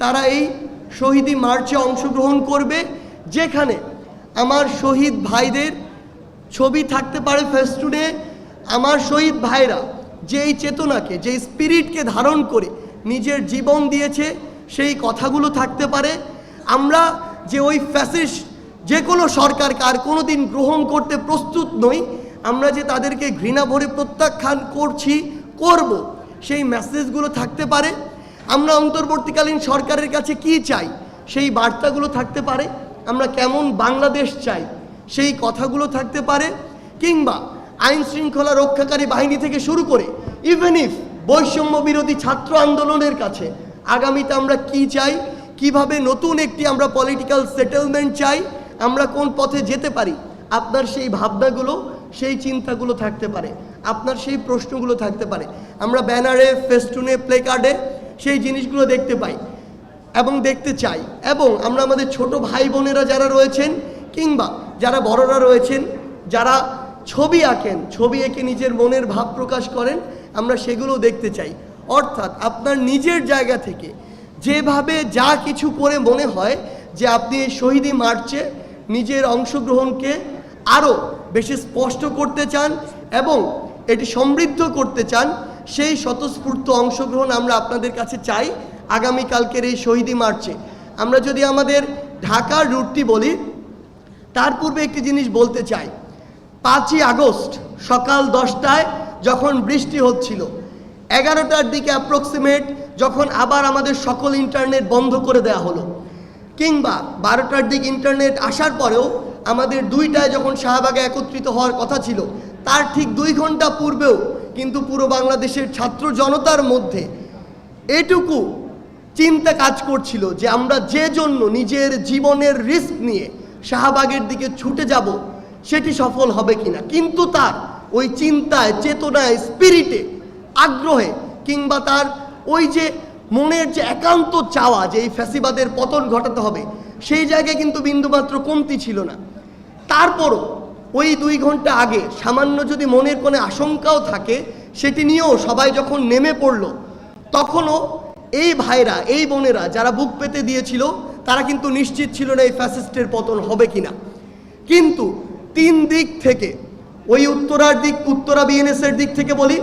D: তারা এই শহীদি মার্চে অংশগ্রহণ করবে, যেখানে আমার শহীদ ভাইদের ছবি থাকতে পারে ফেস্টুনে। আমার শহীদ ভাইরা যেই চেতনাকে, যেই স্পিরিটকে ধারণ করে নিজের জীবন দিয়েছে, সেই কথাগুলো থাকতে পারে। আমরা যে ওই ফ্যাসিস্ট যে কোনো সরকারকে আর কোনো দিন গ্রহণ করতে প্রস্তুত নই, আমরা যে তাদেরকে ঘৃণা ভরে প্রত্যাখ্যান করছি, করব, সেই মেসেজগুলো থাকতে পারে। আমরা অন্তর্বর্তীকালীন সরকারের কাছে কি চাই, সেই বার্তাগুলো থাকতে পারে। আমরা কেমন বাংলাদেশ চাই, সেই কথাগুলো থাকতে পারে। কিংবা আইন শৃঙ্খলা রক্ষাকারী বাহিনী থেকে শুরু করে ইভেন ইফ বৈষম্য বিরোধী ছাত্র আন্দোলনের কাছে আগামীতে আমরা কি চাই, কিভাবে নতুন একটি আমরা পলিটিক্যাল সেটেলমেন্ট চাই, আমরা কোন পথে যেতে পারি, আপনার সেই ভাবনাগুলো, সেই চিন্তাগুলো থাকতে পারে, আপনার সেই প্রশ্নগুলো থাকতে পারে। আমরা ব্যানারে, ফেস্টুনে, প্লেকার্ডে সেই জিনিসগুলো দেখতে পাই এবং দেখতে চাই। এবং আমরা আমাদের ছোট ভাই বোনেরা যারা রয়েছেন, কিংবা যারা বড়রা রয়েছেন, যারা ছবি আঁকেন, ছবি এঁকে নিজের মনের ভাব প্রকাশ করেন, আমরা সেগুলো দেখতে চাই। অর্থাৎ আপনার নিজের জায়গা থেকে যেভাবে যা কিছু করে মনে হয় যে আপনি এই শহীদি মার্চে নিজের অংশগ্রহণকে আরও বেশি স্পষ্ট করতে চান এবং এটি সমৃদ্ধ করতে চান, সেই স্বতঃস্ফূর্ত অংশগ্রহণ আমরা আপনাদের কাছে চাই আগামীকালকের এই শহীদি মার্চে। আমরা যদি আমাদের ঢাকার রুটটি বলি, তার পূর্বে একটি জিনিস বলতে চাই। 5ই আগস্ট সকাল 10টায় যখন বৃষ্টি হচ্ছিল, 11টার দিকে অ্যাপ্রক্সিমেট যখন আবার আমাদের সকল ইন্টারনেট বন্ধ করে দেওয়া হলো, কিংবা 12টার দিকে ইন্টারনেট আসার পরেও আমাদের 2টায় যখন শাহবাগে একত্রিত হওয়ার কথা ছিল, তার ঠিক 2 ঘন্টা পূর্বেও কিন্তু পুরো বাংলাদেশের ছাত্র জনতার মধ্যে এটুকু চিন্তা কাজ করছিল যে আমরা যে জন্য নিজের জীবনের রিস্ক নিয়ে শাহবাগের দিকে ছুটে যাব, সেটি সফল হবে কিনা। কিন্তু তার ওই চিন্তায়, চেতনায়, স্পিরিটে, আগ্রহে, কিংবা তার ওই যে মনের যে একান্ত চাওয়া যে এই ফ্যাসিবাদের পতন ঘটাতে হবে, সেই জায়গায় কিন্তু বিন্দুমাত্র কমতি ছিল না। তারপরও ওই 2 ঘন্টা আগে সামান্য যদি মনের কোনো আশঙ্কাও থাকে, সেটি নিয়েও সবাই যখন নেমে পড়ল, তখনও এই ভাইরা, এই বোনেরা যারা বুক পেতে দিয়েছিল, তারা কিন্তু নিশ্চিত ছিল না এই ফ্যাসিস্টের পতন হবে কিনা। কিন্তু 3 দিক থেকে, ওই উত্তরার দিক, উত্তরা বিএনএসের দিক থেকে বলি,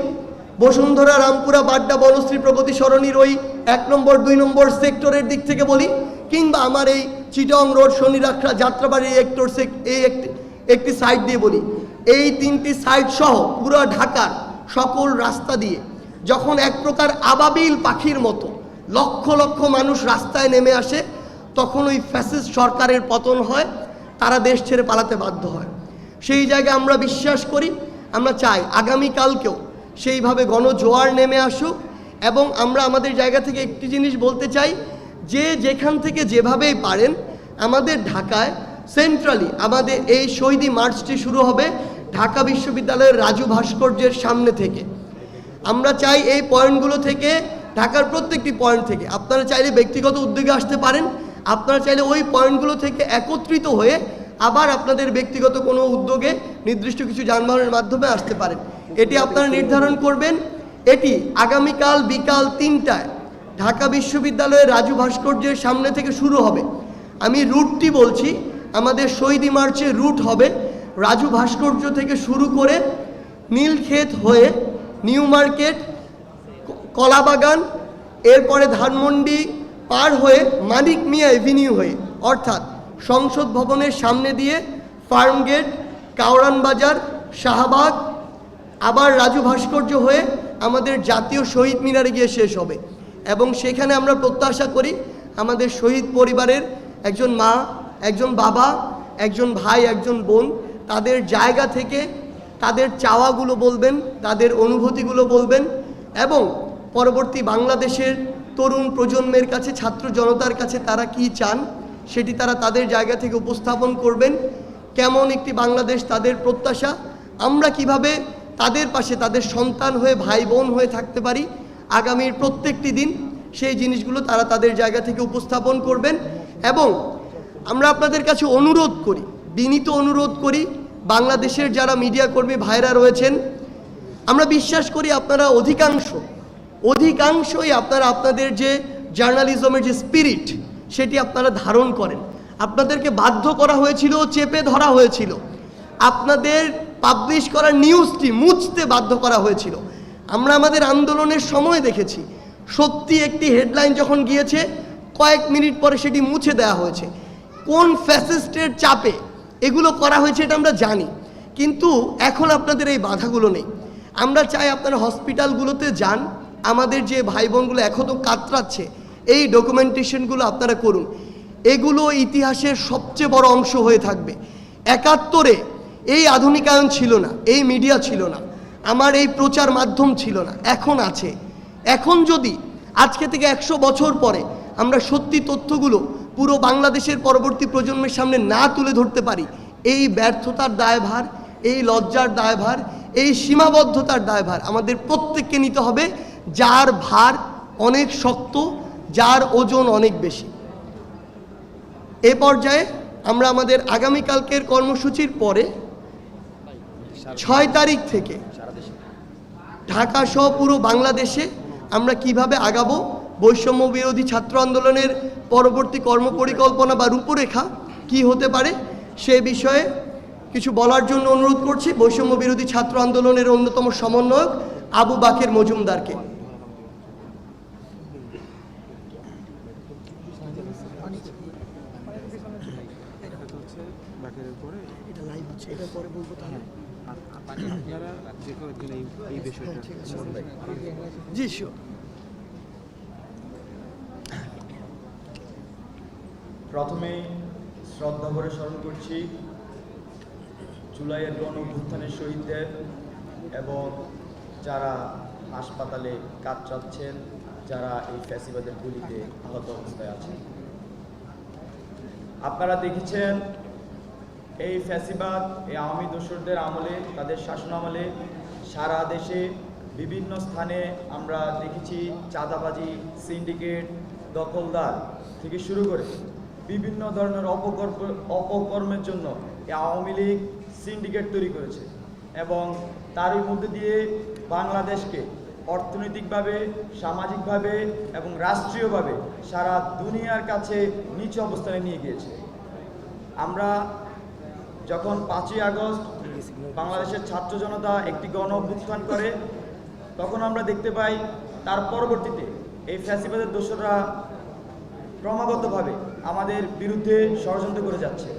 D: বসুন্ধরা, রামপুরা, বাড্ডা, বনশ্রী, প্রগতি সরণির ওই 1 নম্বর 2 নম্বর সেক্টরের দিক থেকে বলি, কিংবা আমার এই চিটং রোড, শনিরাখড়া, যাত্রাবাড়ির একটি সাইড দিয়ে বলি, এই 3টি সাইড সহ পুরো ঢাকার সকল রাস্তা দিয়ে যখন এক প্রকার আবাবিল পাখির মতো লক্ষ লক্ষ মানুষ রাস্তায় নেমে আসে, তখন ওই ফ্যাসিস্ট সরকারের পতন হয়, তারা দেশ ছেড়ে পালাতে বাধ্য হয়। সেই জায়গায় আমরা বিশ্বাস করি, আমরা চাই আগামীকালকেও সেইভাবে গণজোয়ার নেমে আসুক। এবং আমরা আমাদের জায়গা থেকে একটি জিনিস বলতে চাই, যে যেখান থেকে যেভাবেই পারেন, আমাদের ঢাকায় সেন্ট্রালি আমাদের এই শহীদি মার্চটি শুরু হবে ঢাকা বিশ্ববিদ্যালয়ের রাজু ভাস্কর্যের সামনে থেকে। আমরা চাই এই পয়েন্টগুলো থেকে, ঢাকার প্রত্যেকটি পয়েন্ট থেকে, আপনারা চাইলে ব্যক্তিগত উদ্যোগে আসতে পারেন, আপনারা চাইলে ওই পয়েন্টগুলো থেকে একত্রিত হয়ে আবার আপনাদের ব্যক্তিগত কোনো উদ্যোগে নির্দিষ্ট কিছু যানবাহনের মাধ্যমে আসতে পারেন। এটি আপনারা নির্ধারণ করবেন। এটি আগামীকাল বিকাল 3টায় ঢাকা বিশ্ববিদ্যালয়ের রাজু ভাস্কর্যের সামনে থেকে শুরু হবে। আমি রুটটি বলছি, আমাদের শহীদি মার্চের রুট হবে রাজু ভাস্কর্য থেকে শুরু করে নীলক্ষেত হয়ে নিউ মার্কেট, কলাবাগান, এরপরে ধানমন্ডি পার হয়ে মানিক মিয়া এভিনিউ হয়ে, অর্থাৎ সংসদ ভবনের সামনে দিয়ে ফার্মগেট, কাওরান বাজার, শাহবাগ, আবার রাজু ভাস্কর্য হয়ে আমাদের জাতীয় শহীদ মিনারে গিয়ে শেষ হবে। এবং সেখানে আমরা প্রত্যাশা করি আমাদের শহীদ পরিবারের একজন মা, একজন বাবা, একজন ভাই, একজন বোন তাদের জায়গা থেকে তাদের চাওয়াগুলো বলবেন, তাদের অনুভূতিগুলো বলবেন এবং পরবর্তী বাংলাদেশের তরুণ প্রজন্মের কাছে, ছাত্র জনতার কাছে তারা কি চান সেটি তারা তাদের জায়গা থেকে উপস্থাপন করবেন। কেমন একটি বাংলাদেশ তাদের প্রত্যাশা, আমরা কিভাবে তাদের পাশে তাদের সন্তান হয়ে ভাই বোন হয়ে থাকতে পারি আগামীর প্রত্যেকটি দিন, সেই জিনিসগুলো তারা তাদের জায়গা থেকে উপস্থাপন করবেন। এবং আমরা আপনাদের কাছে অনুরোধ করি, বিনীত অনুরোধ করি, বাংলাদেশের যারা মিডিয়া কর্মী ভাইরা রয়েছেন, আমরা বিশ্বাস করি আপনারা অধিকাংশই আপনারা আপনাদের যে জার্নালিজমের যে স্পিরিট সেটি আপনারা ধারণ করেন। আপনাদেরকে বাধ্য করা হয়েছিল, চেপে ধরা হয়েছিল, আপনাদের পাবলিশ করা নিউজটি মুছতে বাধ্য করা হয়েছিল। আমরা আমাদের আন্দোলনের সময় দেখেছি সত্যি একটি হেডলাইন যখন গিয়েছে কয়েক মিনিট পরে সেটি মুছে দেওয়া হয়েছে। কোন ফ্যাসিস্টের চাপে এগুলো করা হয়েছে এটা আমরা জানি, কিন্তু এখন আপনাদের এই বাধাগুলো নেই। আমরা চাই আপনারা হসপিটালগুলোতে যান, আমাদের যে ভাই বোনগুলো এখনও কাতরাচ্ছে এই ডকুমেন্টেশনগুলো আপনারা করুন। এগুলো ইতিহাসের সবচেয়ে বড় অংশ হয়ে থাকবে। ৭১-এ এই আধুনিকায়ন ছিল না, এই মিডিয়া ছিল না, আমার এই প্রচার মাধ্যম ছিল না, এখন আছে। এখন যদি আজকে থেকে ১০০ বছর পরে আমরা সত্যি তথ্যগুলো পুরো বাংলাদেশের পরবর্তী প্রজন্মের সামনে না তুলে ধরতে পারি, এই ব্যর্থতার দায়ভার, এই লজ্জার দায়ভার, এই সীমাবদ্ধতার দায়ভার আমাদের প্রত্যেককে নিতে হবে, যার ভার অনেক শক্ত, যার ওজন অনেক বেশি। এ পর্যায়ে আমরা আমাদের আগামীকালকের কর্মসূচির পরে ৬ তারিখ থেকে ঢাকা সহ পুরো বাংলাদেশে আমরা কিভাবে আগাবো, বৈষম্য বিরোধী ছাত্র আন্দোলনের পরবর্তী কর্মপরিকল্পনা বা রূপরেখা কি হতে পারে সে বিষয়ে কিছু বলার জন্য অনুরোধ করছি বৈষম্য বিরোধী ছাত্র আন্দোলনের অন্যতম সমন্বয়ক আবু বাকের মজুমদারকে। জি শিওর।
E: প্রথমেই শ্রদ্ধা ভরে স্মরণ করছি জুলাইয়ের গণ অভ্যুত্থানের শহীদদের এবং যারা হাসপাতালে কাতরাচ্ছেন, যারা এই ফ্যাসিবাদের গুলিতে আহত অবস্থায় আছেন। আপনারা দেখেছেন এই ফ্যাসিবাদ, এই আওয়ামী দোসরদের আমলে, তাদের শাসন আমলে সারা দেশে বিভিন্ন স্থানে আমরা দেখেছি চাঁদাবাজি, সিন্ডিকেট, দখলদার থেকে শুরু করে বিভিন্ন ধরনের অপকর্মের জন্য এই আওয়ামী লীগ সিন্ডিকেট তৈরি করেছে এবং তারই মধ্যে দিয়ে বাংলাদেশকে অর্থনৈতিকভাবে, সামাজিকভাবে এবং রাষ্ট্রীয়ভাবে সারা দুনিয়ার কাছে নিচু অবস্থানে নিয়ে গিয়েছে। আমরা যখন ৫ই আগস্ট বাংলাদেশের ছাত্র জনতা একটি গণ অভ্যুত্থান করে, তখন আমরা দেখতে পাই তার পরবর্তীতে এই ফ্যাসিবাদের দোসররা ক্রমাগতভাবে আমাদের বিরুদ্ধে ষড়যন্ত্র করে যাচ্ছে।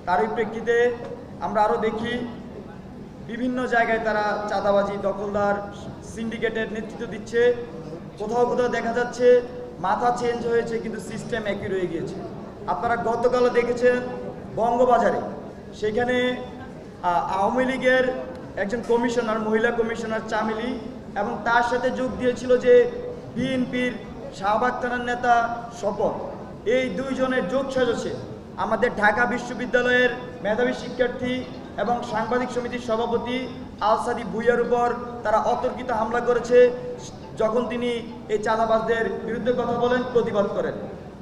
E: তারই প্রেক্ষিতে আমরা আরও দেখি বিভিন্ন জায়গায় তারা চাঁদাবাজি, দখলদার, সিন্ডিকেটের নেতৃত্ব দিচ্ছে। কোথাও কোথাও দেখা যাচ্ছে মাথা চেঞ্জ হয়েছে কিন্তু সিস্টেম একই রয়ে গিয়েছে। আপনারা গতকালও দেখেছেন বঙ্গবাজারে, সেখানে আওয়ামী লীগের একজন কমিশনার, মহিলা কমিশনার চামেলি, এবং তার সাথে যোগ দিয়েছিল যে বিএনপির শাহবাগ থানার নেতা স্বপন। এই দুইজনের যোগ সাজসে আমাদের ঢাকা বিশ্ববিদ্যালয়ের মেধাবী শিক্ষার্থী এবং সাংবাদিক সমিতির সভাপতি আলসাদি ভুইয়ার উপর তারা অতর্কিত হামলা করেছে যখন তিনি এই চাঁদাবাজদের বিরুদ্ধে কথা বলেন, প্রতিবাদ করেন।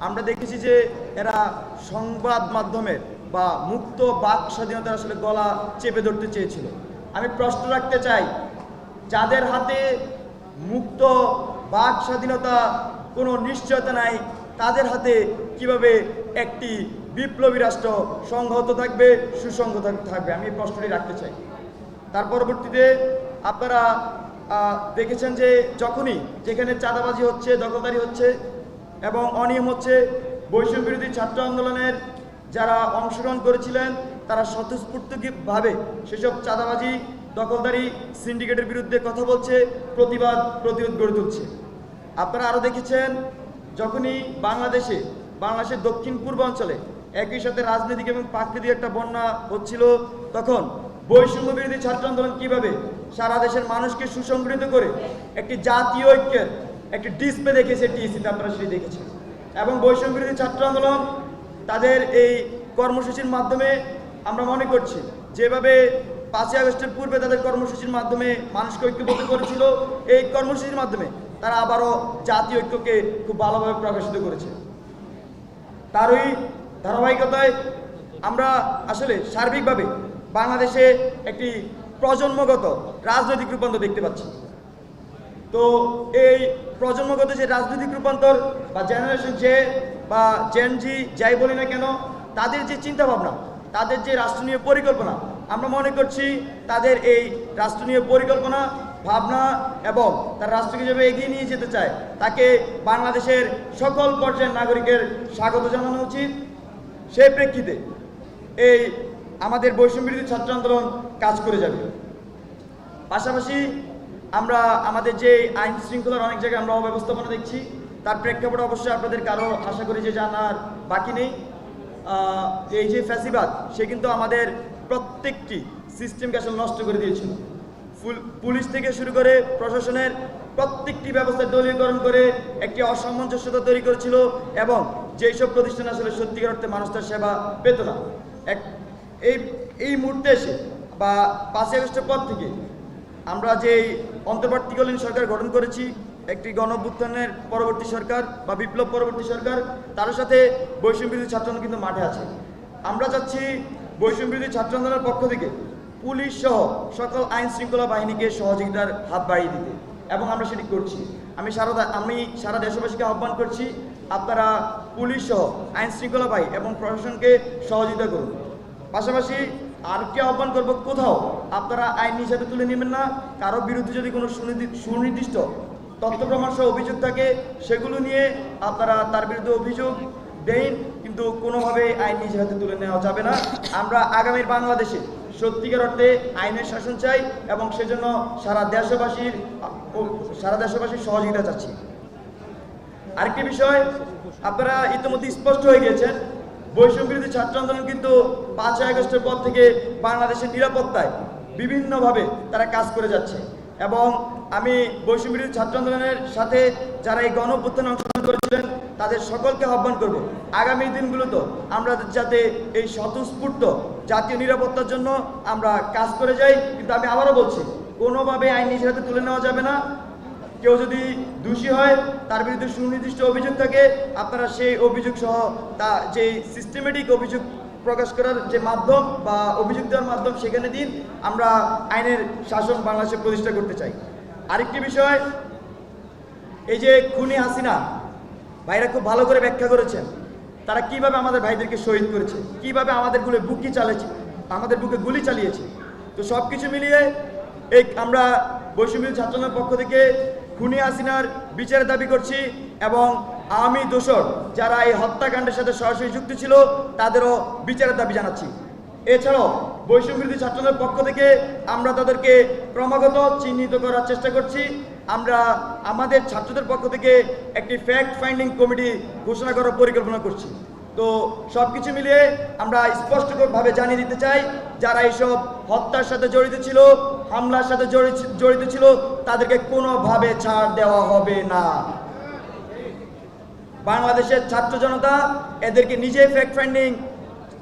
E: আমরা দেখেছি যে এরা সংবাদ মাধ্যমের বা মুক্ত বাক স্বাধীনতার আসলে গলা চেপে ধরতে চেয়েছিল। আমি প্রশ্ন রাখতে চাই, যাদের হাতে মুক্ত বাক স্বাধীনতা কোনো নিশ্চয়তা নাই, তাদের হাতে কিভাবে একটি বিপ্লবী রাষ্ট্র সংহত থাকবে, সুসংহত থাকবে? আমি এই প্রশ্নটি রাখতে চাই। তার পরবর্তীতে আপনারা দেখেছেন যে যখনই যেখানে চাঁদাবাজি হচ্ছে, দখলদারি হচ্ছে এবং অনিয়ম হচ্ছে, বৈষম্য বিরোধী ছাত্র আন্দোলনের যারা অংশগ্রহণ করেছিলেন তারা স্বতঃস্ফূর্তভাবে সেসব চাঁদাবাজি, দখলদারি, সিন্ডিকেটের বিরুদ্ধে কথা বলছে, প্রতিরোধ গড়ে তুলছে। আপনারা আরও দেখেছেন যখনই বাংলাদেশের দক্ষিণ পূর্বাঞ্চলে একই সাথে রাজনৈতিক এবং প্রাকৃতিক একটা বন্যা হচ্ছিল, তখন বৈষম্য বিরোধী ছাত্র আন্দোলন কীভাবে সারা দেশের মানুষকে সুসংগঠিত করে একটি জাতীয় ঐক্যের একটি ডিসপ্লে দেখেছে টিএসসিতে, আপনারা সেটি দেখেছেন। এবং বৈষম্য বিরোধী ছাত্র আন্দোলন তাদের এই কর্মসূচির মাধ্যমে আমরা মনে করছি যেভাবে 5ই আগস্টের পূর্বে তাদের কর্মসূচির মাধ্যমে মানুষকে ঐক্যবদ্ধ করেছিল, এই কর্মসূচির মাধ্যমে তারা আবারও জাতীয় ঐক্যকে খুব ভালোভাবে প্রকাশিত করেছে। তারই ধারাবাহিকতায় আমরা আসলে সার্বিকভাবে বাংলাদেশে একটি প্রজন্মগত রাজনৈতিক রূপান্তর দেখতে পাচ্ছি। তো এই প্রজন্মগত যে রাজনৈতিক রূপান্তর বা জেনারেশন জে বা জেন জি যাই বলি না কেন, তাদের যে চিন্তাভাবনা, তাদের যে রাষ্ট্র নিয়ে পরিকল্পনা, আমরা মনে করছি তাদের এই রাষ্ট্র নিয়ে পরিকল্পনা, ভাবনা এবং তার রাষ্ট্রকে যেভাবে এগিয়ে নিয়ে যেতে চায়, তাকে বাংলাদেশের সকল পর্যায়ের নাগরিকের স্বাগত জানানো উচিত। সেই প্রেক্ষিতে এই আমাদের বৈষম্যবিরোধী ছাত্র আন্দোলন কাজ করে যাবে। পাশাপাশি আমরা আমাদের যে আইন শৃঙ্খলার অনেক জায়গায় আমরা অব্যবস্থাপনা দেখছি, তার প্রেক্ষাপটে অবশ্যই আপনাদের কারো আশা করি যে জানার বাকি নেই। এই যে ফ্যাসিবাদ, সে কিন্তু আমাদের প্রত্যেকটি সিস্টেমকে আসলে নষ্ট করে দিয়েছিল। পুলিশ থেকে শুরু করে প্রশাসনের প্রত্যেকটি ব্যবস্থা দলীয়করণ করে একটি অসামঞ্জস্যতা তৈরি করেছিল এবং যেই সব প্রতিষ্ঠান আসলে সত্যিকার অর্থে মানুষ তার সেবা পেত না। এই মুহূর্তে এসে বা 5ই আগস্টের পর থেকে আমরা যে অন্তর্বর্তীকালীন সরকার গঠন করেছি, একটি গণঅভ্যুত্থানের পরবর্তী সরকার বা বিপ্লব পরবর্তী সরকার, তার সাথে বৈষম্যবিরোধী ছাত্র আন্দোলন কিন্তু মাঠে আছে। আমরা চাচ্ছি বৈষম্যবিরোধী ছাত্র আন্দোলনের পক্ষ থেকে পুলিশ সহ সকল আইন শৃঙ্খলা বাহিনীকে সহযোগিতার হাত বাড়িয়ে দিতে, এবং আমরা সেটি করছি। আমি সারা দেশবাসীকে আহ্বান করছি, আপনারা পুলিশ সহ আইন শৃঙ্খলা বাহিনী এবং প্রশাসনকে সহযোগিতা করুন। পাশাপাশি আরেকটি আহ্বান করব, কোথাও আপনারা আইন নিজ হাতে তুলে নেবেন না। কারো বিরুদ্ধে যদি কোনো সুনির্দিষ্ট তথ্য প্রমাণ সহ অভিযোগ থাকে, সেগুলো নিয়ে আপনারা তার বিরুদ্ধে অভিযোগ দেন, কিন্তু কোনোভাবে আইন নিজ হাতে তুলে নেওয়া যাবে না। আমরা আগামীর বাংলাদেশে সত্যিকার অর্থে আইনের শাসন চাই এবং সেজন্য সারা দেশবাসীর সহযোগিতা চাচ্ছি। আরেকটি বিষয়, আপনারা ইতিমধ্যে স্পষ্ট হয়ে গিয়েছেন, বৈষম্যবিরোধী ছাত্র আন্দোলন কিন্তু 5ই আগস্টের পর থেকে বাংলাদেশের নিরাপত্তায় বিভিন্নভাবে তারা কাজ করে যাচ্ছে, এবং আমি বৈষম্যবিরোধী ছাত্র আন্দোলনের সাথে যারা এই গণঅভ্যুত্থানে অংশগ্রহণ করেছিলেন তাদের সকলকে আহ্বান করব, আগামী দিনগুলোতে আমরা যাতে এই স্বতঃস্ফূর্ত জাতীয় নিরাপত্তার জন্য আমরা কাজ করে যাই। কিন্তু আমি আবারও বলছি, কোনোভাবে আইন নিজের হাতে তুলে নেওয়া যাবে না। কেউ যদি দোষী হয়, তার বিরুদ্ধে সুনির্দিষ্ট অভিযোগ থাকে, আপনারা সেই অভিযোগ সহ তা যে সিস্টেমেটিক অভিযোগ প্রকাশ করার যে মাধ্যম বা অভিযোগ দেওয়ার মাধ্যম সেখানে দিন। আমরা আইনের শাসন বাংলাদেশে প্রতিষ্ঠা করতে চাই। আরেকটি বিষয়, এই যে খুনি হাসিনা ভাইরা খুব ভালো করে ব্যাখ্যা করেছেন, তারা কিভাবে আমাদের ভাইদেরকে শহীদ করেছে, কিভাবে আমাদের বুকে গুলি চালিয়েছে। তো সব কিছু মিলিয়ে আমরা বৈষম্যবিরোধী ছাত্র আন্দোলনের পক্ষ থেকে খুনি হাসিনার বিচারের দাবি করছি, এবং আওয়ামী দোসর যারা এই হত্যাকাণ্ডের সাথে সরাসরি যুক্ত ছিল তাদেরও বিচারের দাবি জানাচ্ছি। এছাড়াও বৈষম্যবিরোধী ছাত্র আন্দোলনের পক্ষ থেকে আমরা তাদেরকে ক্রমাগত চিহ্নিত করার চেষ্টা করছি। আমরা আমাদের ছাত্রদের পক্ষ থেকে একটি ফ্যাক্ট ফাইন্ডিং কমিটি ঘোষণা করার পরিকল্পনা করছি। তো সব কিছু মিলিয়ে আমরা স্পষ্টভাবে জানিয়ে দিতে চাই, যারা এইসব হত্যার সাথে জড়িত ছিল, হামলার সাথে জড়িত ছিল, তাদেরকে কোনোভাবে ছাড় দেওয়া হবে না। বাংলাদেশের ছাত্র জনতা এদেরকে নিজেই ফ্যাক্ট ফাইন্ডিং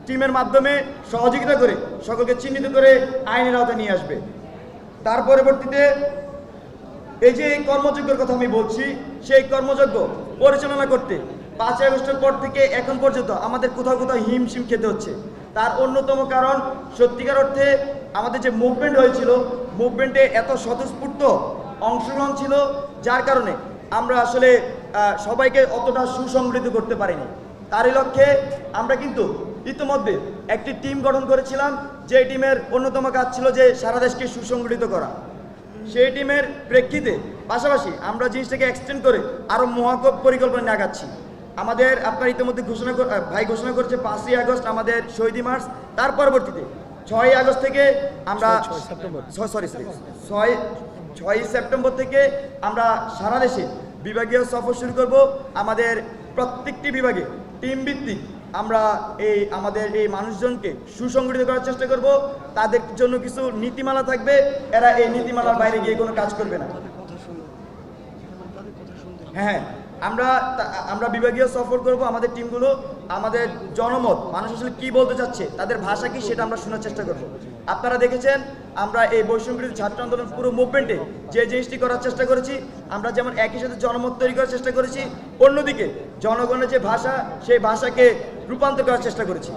E: টিমের মাধ্যমে সহযোগিতা করে সকলকে চিহ্নিত করে আইনের আওতায় নিয়ে আসবে। তার পরবর্তীতে এই যে কর্মযজ্ঞের কথা আমি বলছি, সেই কর্মযজ্ঞ পরিচালনা করতে 5ই আগস্টের পর থেকে এখন পর্যন্ত আমাদের কোথাও হিমশিম খেতে হচ্ছে। তার অন্যতম কারণ, সত্যিকার অর্থে আমাদের যে মুভমেন্ট হয়েছিল, মুভমেন্টে এত স্বতঃস্ফূর্ত অংশগ্রহণ ছিল, যার কারণে আমরা আসলে সবাইকে অতটা সুসংগঠিত করতে পারিনি। তারই লক্ষ্যে আমরা কিন্তু ইতিমধ্যে একটি টিম গঠন করেছিলাম, যে টিমের অন্যতম কাজ ছিল যে সারা দেশকে সুসংগঠিত করা। সেই টিমের প্রেক্ষিতে পাশাপাশি আমরা জিনিসটাকে এক্সটেন্ড করে আরও মহাকব পরিকল্পনা নিয়ে আগাচ্ছি। আমাদের আপনার ইতিমধ্যে ঘোষণা করেছে 5ই আগস্ট আমাদের শহীদ মার্চ, তার পরবর্তীতে 6ই আগস্ট থেকে আমরা 6ই সেপ্টেম্বর থেকে আমরা সারা দেশে বিভাগীয় সফর শুরু করব। আমাদের প্রত্যেকটি বিভাগে টিম ভিত্তিক আমরা আমাদের এই মানুষজনকে সুসংগঠিত করার চেষ্টা করব। তাদের জন্য কিছু নীতিমালা থাকবে, এরা এই নীতিমালার বাইরে গিয়ে কোনো কাজ করবে না। হ্যাঁ, আমরা বিভাগীয় সফর করব, আমাদের টিমগুলো আমাদের জনমত, মানুষ আসলে কী বলতে চাচ্ছে, তাদের ভাষা কি সেটা আমরা শোনার চেষ্টা করব। আপনারা দেখেছেন আমরা এই বৈষম্য বিরোধী ছাত্র আন্দোলন পুরো মুভমেন্টে যে জিনিসটি করার চেষ্টা করেছি, আমরা যেমন একই সাথে জনমত তৈরি করার চেষ্টা করেছি, অন্যদিকে জনগণের যে ভাষা সেই ভাষাকে রূপান্তর করার চেষ্টা করেছি।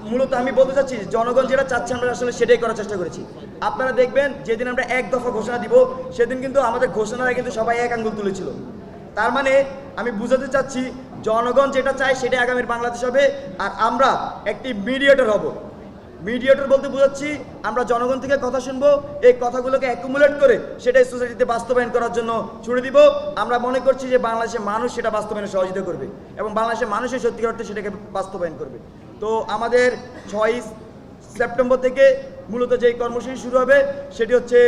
E: মূলত আমি বলতে চাচ্ছি জনগণ যেটা চাচ্ছে আমরা আসলে সেটাই করার চেষ্টা করেছি। আপনারা দেখবেন যেদিন আমরা এক দফা ঘোষণা দিব সেদিন কিন্তু আমাদের ঘোষণায় কিন্তু সবাই এক আঙ্গুল তুলেছিল। তার মানে আমি বুঝাতে চাচ্ছি জনগণ যেটা চায় সেটাই আগামীর বাংলাদেশ হবে, আর আমরা একটি মিডিয়েটর হব। মিডিয়েটর বলতে বোঝাচ্ছি আমরা জনগণ থেকে কথা শুনবো, এই কথাগুলোকে অ্যাকুমুলেট করে সেটাই সোসাইটিতে বাস্তবায়ন করার জন্য ছুড়ে দিব। আমরা মনে করছি যে বাংলাদেশের মানুষ সেটা বাস্তবায়নে সহযোগিতা করবে এবং বাংলাদেশের মানুষের সত্যিকার অর্থে সেটাকে বাস্তবায়ন করবে। তো আমাদের 6 সেপ্টেম্বর থেকে মূলত যেই কর্মসূচি শুরু হবে সেটি হচ্ছে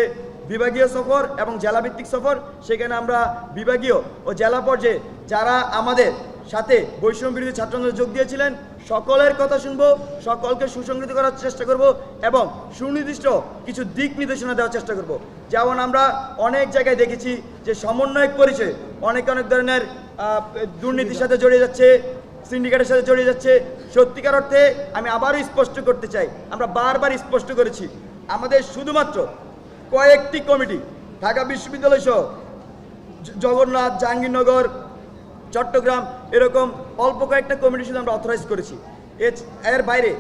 E: বিভাগীয় সফর এবং জেলাভিত্তিক সফর। সেখানে আমরা বিভাগীয় ও জেলা পর্যায়ে যারা আমাদের সাথে বৈষম্য বিরোধী ছাত্র আন্দোলনে যোগ দিয়েছিলেন সকলের কথা শুনবো, সকলকে সুসংগঠিত করার চেষ্টা করব এবং সুনির্দিষ্ট কিছু দিক নির্দেশনা দেওয়ার চেষ্টা করব। যেমন আমরা অনেক জায়গায় দেখেছি যে সমন্বয়ক পরিচয়ে অনেক ধরনের দুর্নীতির সাথে জড়িয়ে যাচ্ছে, সিন্ডিকেটের সাথে জড়িয়ে যাচ্ছে। সত্যিকার অর্থে আমি আবারও স্পষ্ট করতে চাই, আমরা বারবার স্পষ্ট করেছি আমাদের শুধুমাত্র কয়েকটি কমিটি, ঢাকা বিশ্ববিদ্যালয় সহ জগন্নাথ, জাহাঙ্গীরনগর, চট্টগ্রাম, এরকম অল্প কয়েকটা কমিটি শুধু আমরা অথরাইজ করেছি। এর বাইরে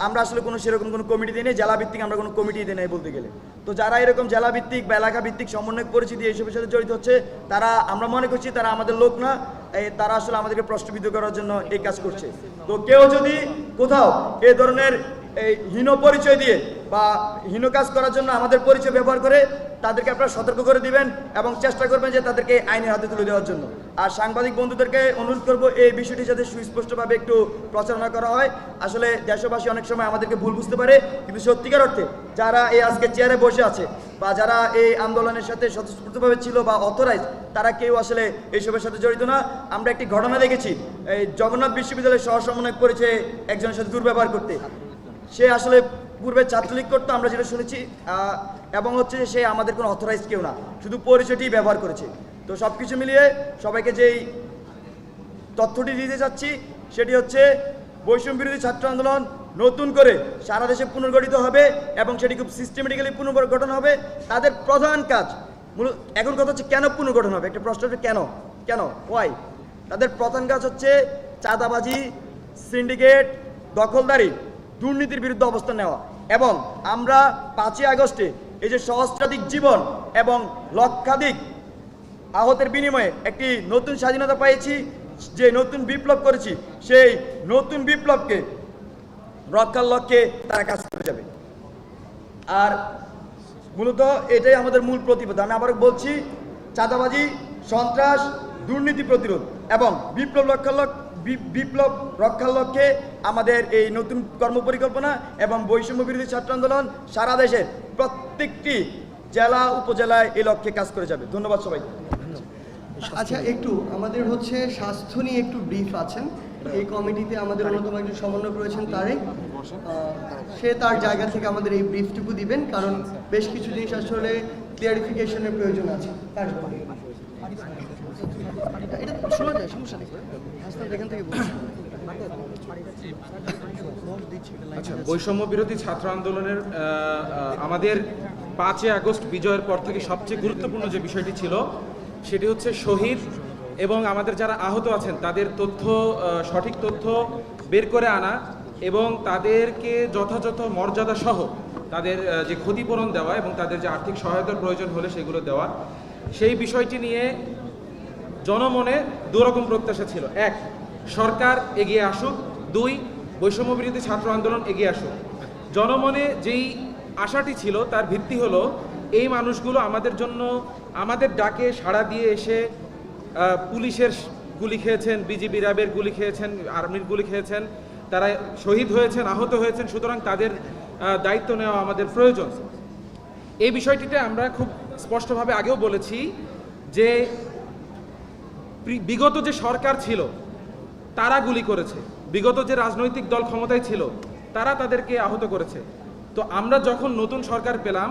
E: আমরা আসলে সেরকম কোনো কমিটি দিই নেই, জেলাভিত্তিক আমরা কোনো কমিটি দিই নাই বলতে গেলে। তো যারা এরকম জেলাভিত্তিক বা এলাকাভিত্তিক সমন্বয় পরিচিতি এইসবের সাথে জড়িত হচ্ছে তারা, আমরা মনে করছি তারা আমাদের লোক না, তারা আসলে আমাদেরকে প্রশ্নবিদ্ধ করার জন্য এই কাজ করছে। তো কেউ যদি কোথাও এই ধরনের এই হীন পরিচয় দিয়ে বা হীন কাজ করার জন্য আমাদের পরিচয় ব্যবহার করে তাদেরকে আপনারা সতর্ক করে দিবেন এবং চেষ্টা করবেন যে তাদেরকে আইনের হাতে তুলে দেওয়ার জন্য। আর সাংবাদিক বন্ধুদেরকে অনুরোধ করব এই বিষয়টি যাতে সুস্পষ্টভাবে একটু প্রচারণা করা হয়। আসলে দেশবাসী অনেক সময় আমাদেরকে ভুল বুঝতে পারে, কিন্তু সত্যিকার অর্থে যারা এই আজকে চেয়ারে বসে আছে বা যারা এই আন্দোলনের সাথে স্বতঃস্ফূর্তভাবে ছিল বা অথরাইজ, তারা কেউ আসলে এইসবের সাথে জড়িত না। আমরা একটি ঘটনা দেখেছি এই জগন্নাথ বিশ্ববিদ্যালয়ের সহ সমন্বয়ক পরিচয়ে একজনের সাথে দুর্ব্যবহার করতে। সে আসলে পূর্বে ছাত্রলীগ করতো আমরা যেটা শুনেছি, এবং হচ্ছে সে আমাদের কোনো অথরাইজ কেউ না, শুধু পরিচয়টি ব্যবহার করেছে। তো সব কিছু মিলিয়ে সবাইকে যেই তথ্যটি দিতে চাচ্ছি সেটি হচ্ছে বৈষম্য বিরোধী ছাত্র আন্দোলন নতুন করে সারা দেশে পুনর্গঠিত হবে এবং সেটি খুব সিস্টেমেটিক্যালি পুনর্গঠন হবে। তাদের প্রধান কাজ মূলত এখন কথা হচ্ছে কেন পুনর্গঠন হবে, একটা প্রশ্ন হচ্ছে কেন ওয়াই। তাদের প্রধান কাজ হচ্ছে চাঁদাবাজি, সিন্ডিকেট, দখলদারি, দুর্নীতির বিরুদ্ধে অবস্থান নেওয়া। এবং আমরা 5 আগস্টে এই যে সহস্রাধিক জীবন এবং লক্ষাধিক আহতের বিনিময়ে একটি নতুন স্বাধীনতা পেয়েছি, যে নতুন বিপ্লব করেছি, সেই নতুন বিপ্লবকে রক্ষার লক্ষ্যে তারা কাজ করে যাবে। আর মূলত এটাই আমাদের মূল প্রতিপাদ্য। আমি আবার বলছি, চাঁদাবাজি, সন্ত্রাস, দুর্নীতি প্রতিরোধ এবং বিপ্লব রক্ষার লক্ষ্যে আমাদের এই নতুন কর্মপরিকল্পনা এবং বৈষম্য বিরোধী ছাত্র আন্দোলন সারা দেশের প্রত্যেকটি জেলা উপজেলায় এই লক্ষ্যে কাজ করে যাবে। ধন্যবাদ সবাইকে।
D: আচ্ছা, একটু আমাদের হচ্ছে স্বাস্থ্য নিয়ে একটু ব্রিফ আছেন এই কমিটিতে, আমাদের অন্যতম একজন সমন্বয় রয়েছেন তারেক, সে তার জায়গা থেকে আমাদের এই ব্রিফটুকু দিবেন, কারণ বেশ কিছু জিনিস আসলে ক্লিয়ারিফিকেশনের প্রয়োজন আছে। এটা শোনা যায়, সমস্যা নেই, এখান থেকে
F: আচ্ছা, বৈষম্য বিরোধী ছাত্র আন্দোলনের আমাদের 5 আগস্ট বিজয়ের পর থেকে সবচেয়ে গুরুত্বপূর্ণ যে বিষয়টি ছিল সেটি হচ্ছে শহীদ এবং আমাদের যারা আহত আছেন তাদের সঠিক তথ্য বের করে আনা এবং তাদেরকে যথাযথ মর্যাদা সহ তাদের যে ক্ষতিপূরণ দেওয়া এবং তাদের যে আর্থিক সহায়তার প্রয়োজন হলে সেগুলো দেওয়া। সেই বিষয়টি নিয়ে জনমনে দুরকম প্রত্যাশা ছিল। 1, সরকার এগিয়ে আসুক, 2, বৈষম্য বিরোধী ছাত্র আন্দোলন এগিয়ে আসুক। জনমনে যেই আশাটি ছিল তার ভিত্তি হলো এই মানুষগুলো আমাদের জন্য আমাদের ডাকে সাড়া দিয়ে এসে পুলিশের গুলি খেয়েছেন, বিজিবি র্যাবের গুলি খেয়েছেন, আর্মির গুলি খেয়েছেন, তারা শহীদ হয়েছেন, আহত হয়েছেন, সুতরাং তাদের দায়িত্ব নেওয়া আমাদের প্রয়োজন। এই বিষয়টিতে আমরা খুব স্পষ্টভাবে আগেও বলেছি যে বিগত যে সরকার ছিল তারা গুলি করেছে, বিগত যে রাজনৈতিক দল ক্ষমতায় ছিল তারা তাদেরকে আহত করেছে। তো আমরা যখন নতুন সরকার পেলাম,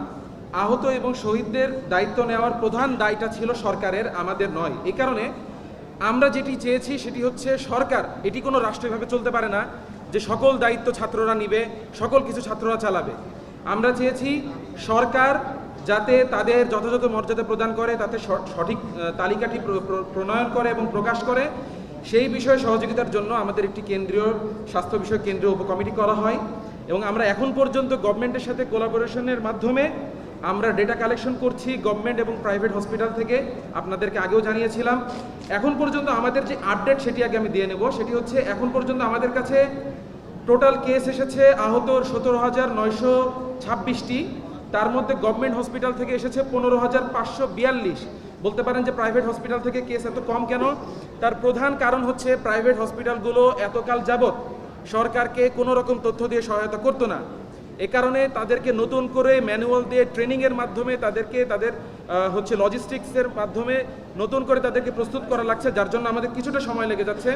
F: আহত এবং শহীদদের দায়িত্ব নেওয়ার প্রধান দায়টা ছিল সরকারের, আমাদের নয়। এই কারণে আমরা যেটি চেয়েছি সেটি হচ্ছে সরকার, এটি কোনো রাষ্ট্রীয়ভাবে চলতে পারে না যে সকল দায়িত্ব ছাত্ররা নিবে, সকল কিছু ছাত্ররা চালাবে। আমরা চেয়েছি সরকার যাতে তাদের যথাযথ মর্যাদা প্রদান করে, তাতে সঠিক তালিকাটি প্রণয়ন করে এবং প্রকাশ করে, সেই বিষয়ে সহযোগিতার জন্য আমাদের একটি কেন্দ্রীয় স্বাস্থ্য বিষয়ক কেন্দ্রীয় উপকমিটি করা হয়। এবং আমরা এখন পর্যন্ত গভর্নমেন্টের সাথে কোলাবোরেশনের মাধ্যমে আমরা ডেটা কালেকশন করছি গভর্নমেন্ট এবং প্রাইভেট হসপিটাল থেকে, আপনাদেরকে আগেও জানিয়েছিলাম। এখন পর্যন্ত আমাদের যে আপডেট সেটি আগে আমি দিয়ে নেব। সেটি হচ্ছে এখন পর্যন্ত আমাদের কাছে টোটাল কেস এসেছে আহত 17,926টি, তার মধ্যে গভর্নমেন্ট হসপিটাল থেকে এসেছে 15,542। বলতে পারেন যে প্রাইভেট হসপিটাল থেকে কেস এত কম কেন? তার প্রধান কারণ হচ্ছে প্রাইভেট হসপিটালগুলো এতকাল যাবৎ সরকারকে কোনো রকম তথ্য দিয়ে সহায়তা করতো না। এ কারণে তাদেরকে নতুন করে ম্যানুয়াল দিয়ে ট্রেনিংয়ের মাধ্যমে তাদেরকে তাদের হচ্ছে লজিস্টিক্সের মাধ্যমে নতুন করে তাদেরকে প্রস্তুত করা লাগছে, যার জন্য আমাদের কিছুটা সময় লেগে যাচ্ছে।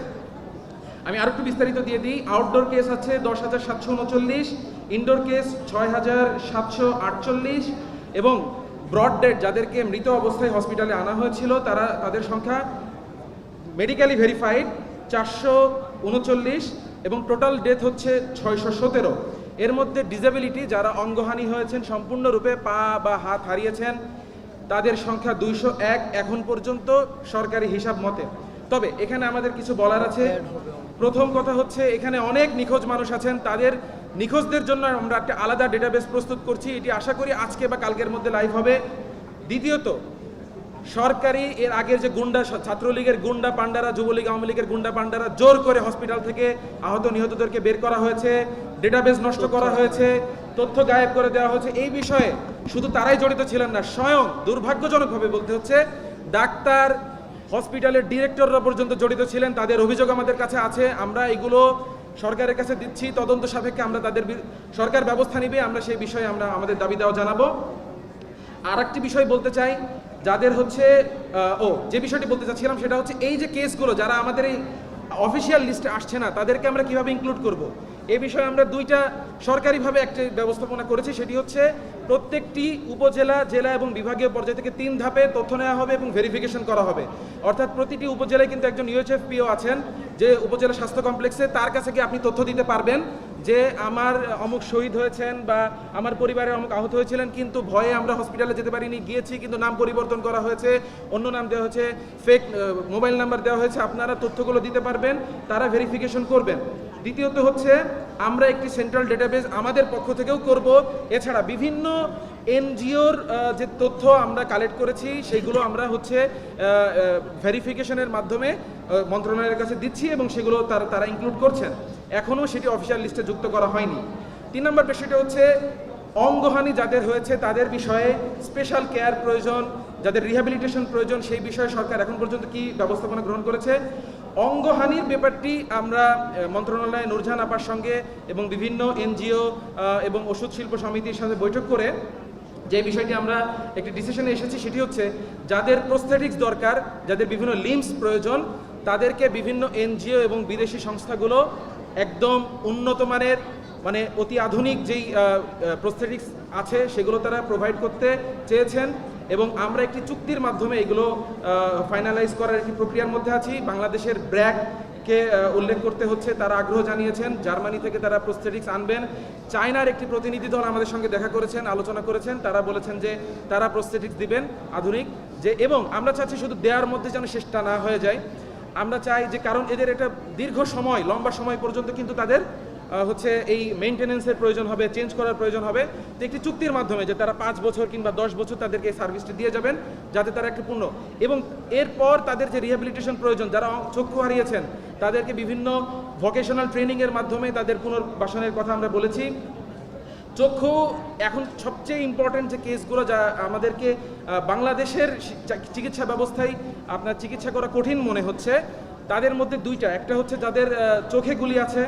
F: আমি আরো একটু বিস্তারিত দিয়ে দিই। আউটডোর কেস আছে 10,739, ইনডোর কেস 6,748 এবং ব্রড ডেড যাদেরকে মৃত অবস্থায় হসপিটালে আনা হয়েছিল তাদের সংখ্যা মেডিকেলি ভেরিফাইড 439 এবং টোটাল ডেথ হচ্ছে 617। এর মধ্যে ডিসেবিলিটি যারা অঙ্গহানি হয়েছেন, সম্পূর্ণরূপে পা বা হাত হারিয়েছেন, তাদের সংখ্যা 201 এখন পর্যন্ত সরকারি হিসাব মতে। তবে এখানে আমাদের কিছু বলার আছে। প্রথম কথা হচ্ছে এখানে অনেক নিখোঁজ মানুষ আছেন, তাদের নিখোঁজদের জন্য আমরা একটা আলাদা ডেটাবেস প্রস্তুত করছি, এটি আশা করি আজকে বা কালকের মধ্যে লাইভ হবে। দ্বিতীয়ত, সরকারি এর আগের যে গুন্ডা, ছাত্রলীগের গুন্ডা পান্ডারা, যুবলীগ আওয়ামী লীগের গুন্ডা পান্ডারা জোর করে হসপিটাল থেকে আহত নিহতদেরকে বের করা হয়েছে, ডেটাবেস নষ্ট করা হয়েছে, তথ্য গায়েব করে দেওয়া হয়েছে। এই বিষয়ে শুধু তারাই জড়িত ছিলেন না, স্বয়ং দুর্ভাগ্যজনকভাবে বলতে হচ্ছে ডাক্তার, হসপিটালের ডিরেক্টররা পর্যন্ত জড়িত ছিলেন। তাদের অভিযোগ আমাদের কাছে আছে, আমরা এগুলো সরকারের কাছে দিচ্ছি, তদন্ত সাপেক্ষে আমরা সরকার ব্যবস্থা নিবে, আমরা সেই বিষয়ে আমরা আমাদের দাবি দেওয়া জানাবো। আর একটি বিষয় বলতে চাই, যাদের হচ্ছে যে বিষয়টি বলতে চাচ্ছিলাম সেটা হচ্ছে এই যে কেসগুলো যারা আমাদের এই অফিসিয়াল লিস্টে আসছে না, তাদেরকে আমরা কিভাবে ইনক্লুড করব, এই বিষয়ে আমরা দুইটা সরকারিভাবে একটা ব্যবস্থাপনা করেছি। সেটি হচ্ছে প্রত্যেকটি উপজেলা, জেলা এবং বিভাগীয় পর্যায় থেকে 3 ধাপে তথ্য নেওয়া হবে এবং ভেরিফিকেশন করা হবে। অর্থাৎ প্রতিটি উপজেলায় কিন্তু একজন ইউএইচএফপিও আছেন, যে উপজেলা স্বাস্থ্য কমপ্লেক্সে, তার কাছে গিয়ে আপনি তথ্য দিতে পারবেন যে আমার অমুক শহীদ হয়েছেন বা আমার পরিবারের অমুক আহত হয়েছিলেন, কিন্তু ভয়ে আমরা হসপিটালে যেতে পারিনি, গিয়েছি কিন্তু নাম পরিবর্তন করা হয়েছে, অন্য নাম দেওয়া হয়েছে, ফেক মোবাইল নাম্বার দেওয়া হয়েছে, আপনারা তথ্যগুলো দিতে পারবেন, তারা ভেরিফিকেশন করবেন। দ্বিতীয়ত হচ্ছে আমরা একটি সেন্ট্রাল ডেটাবেস আমাদের পক্ষ থেকেও করব। এছাড়া বিভিন্ন এনজিওর যে তথ্য আমরা কালেক্ট করেছি সেগুলো আমরা হচ্ছে ভেরিফিকেশনের মাধ্যমে মন্ত্রণালয়ের কাছে দিচ্ছি এবং সেগুলো তারা ইনক্লুড করছেন। এখনও সেটি অফিসিয়াল লিস্টে যুক্ত করা হয়নি। 3 নম্বর বিষয়টা হচ্ছে অঙ্গহানি যাদের হয়েছে তাদের বিষয়ে স্পেশাল কেয়ার প্রয়োজন, যাদের রিহ্যাবিলিটেশন প্রয়োজন, সেই বিষয়ে সরকার এখন পর্যন্ত কি ব্যবস্থাপনা গ্রহণ করেছে। অঙ্গহানির ব্যাপারটি আমরা মন্ত্রণালয়ে নূরজাহান আপার সঙ্গে এবং বিভিন্ন এনজিও এবং ওষুধ শিল্প সমিতির সাথে বৈঠক করে যে বিষয়টি আমরা একটি ডিসিশনে এসেছি, সেটি হচ্ছে যাদের প্রস্থেটিক্স দরকার, যাদের বিভিন্ন লিম্স প্রয়োজন, তাদেরকে বিভিন্ন এনজিও এবং বিদেশি সংস্থাগুলো একদম উন্নত মানের, মানে অতি আধুনিক যেই প্রস্থেটিক্স আছে সেগুলো তারা প্রোভাইড করতে চেয়েছেন এবং আমরা একটি চুক্তির মাধ্যমে এগুলো ফাইনালাইজ করার একটি প্রক্রিয়ার মধ্যে আছি। বাংলাদেশের ব্র্যাককে উল্লেখ করতে হচ্ছে, তারা আগ্রহ জানিয়েছেন, জার্মানি থেকে তারা প্রস্থেটিক্স আনবেন। চায়নার একটি প্রতিনিধি দল আমাদের সঙ্গে দেখা করেছেন, আলোচনা করেছেন, তারা বলেছেন যে তারা প্রস্থেটিক্স দিবেন আধুনিক এবং আমরা চাচ্ছি শুধু দেওয়ার মধ্যে যেন শেষটা না হয়ে যায়। আমরা চাই যে, কারণ এদের একটা দীর্ঘ সময়, লম্বা সময় পর্যন্ত কিন্তু তাদের হচ্ছে এই মেইনটেনেন্সের প্রয়োজন হবে, চেঞ্জ করার প্রয়োজন হবে। তো একটি চুক্তির মাধ্যমে যে তারা 5 বছর কিংবা 10 বছর তাদেরকে এই সার্ভিসটি দিয়ে যাবেন, যাতে তারা একটু পূর্ণ, এবং এরপর তাদের যে রিহ্যাবিলিটেশন প্রয়োজন, যারা চক্ষু হারিয়েছেন তাদেরকে বিভিন্ন ভোকেশনাল ট্রেনিংয়ের মাধ্যমে তাদের পুনর্বাসনের কথা আমরা বলেছি। চক্ষু এখন সবচেয়ে ইম্পর্ট্যান্ট যে কেসগুলো যা আমাদেরকে বাংলাদেশের চিকিৎসা ব্যবস্থায় আপনার চিকিৎসা করা কঠিন মনে হচ্ছে, তাদের মধ্যে 2টা। একটা হচ্ছে যাদের চোখে গুলি আছে,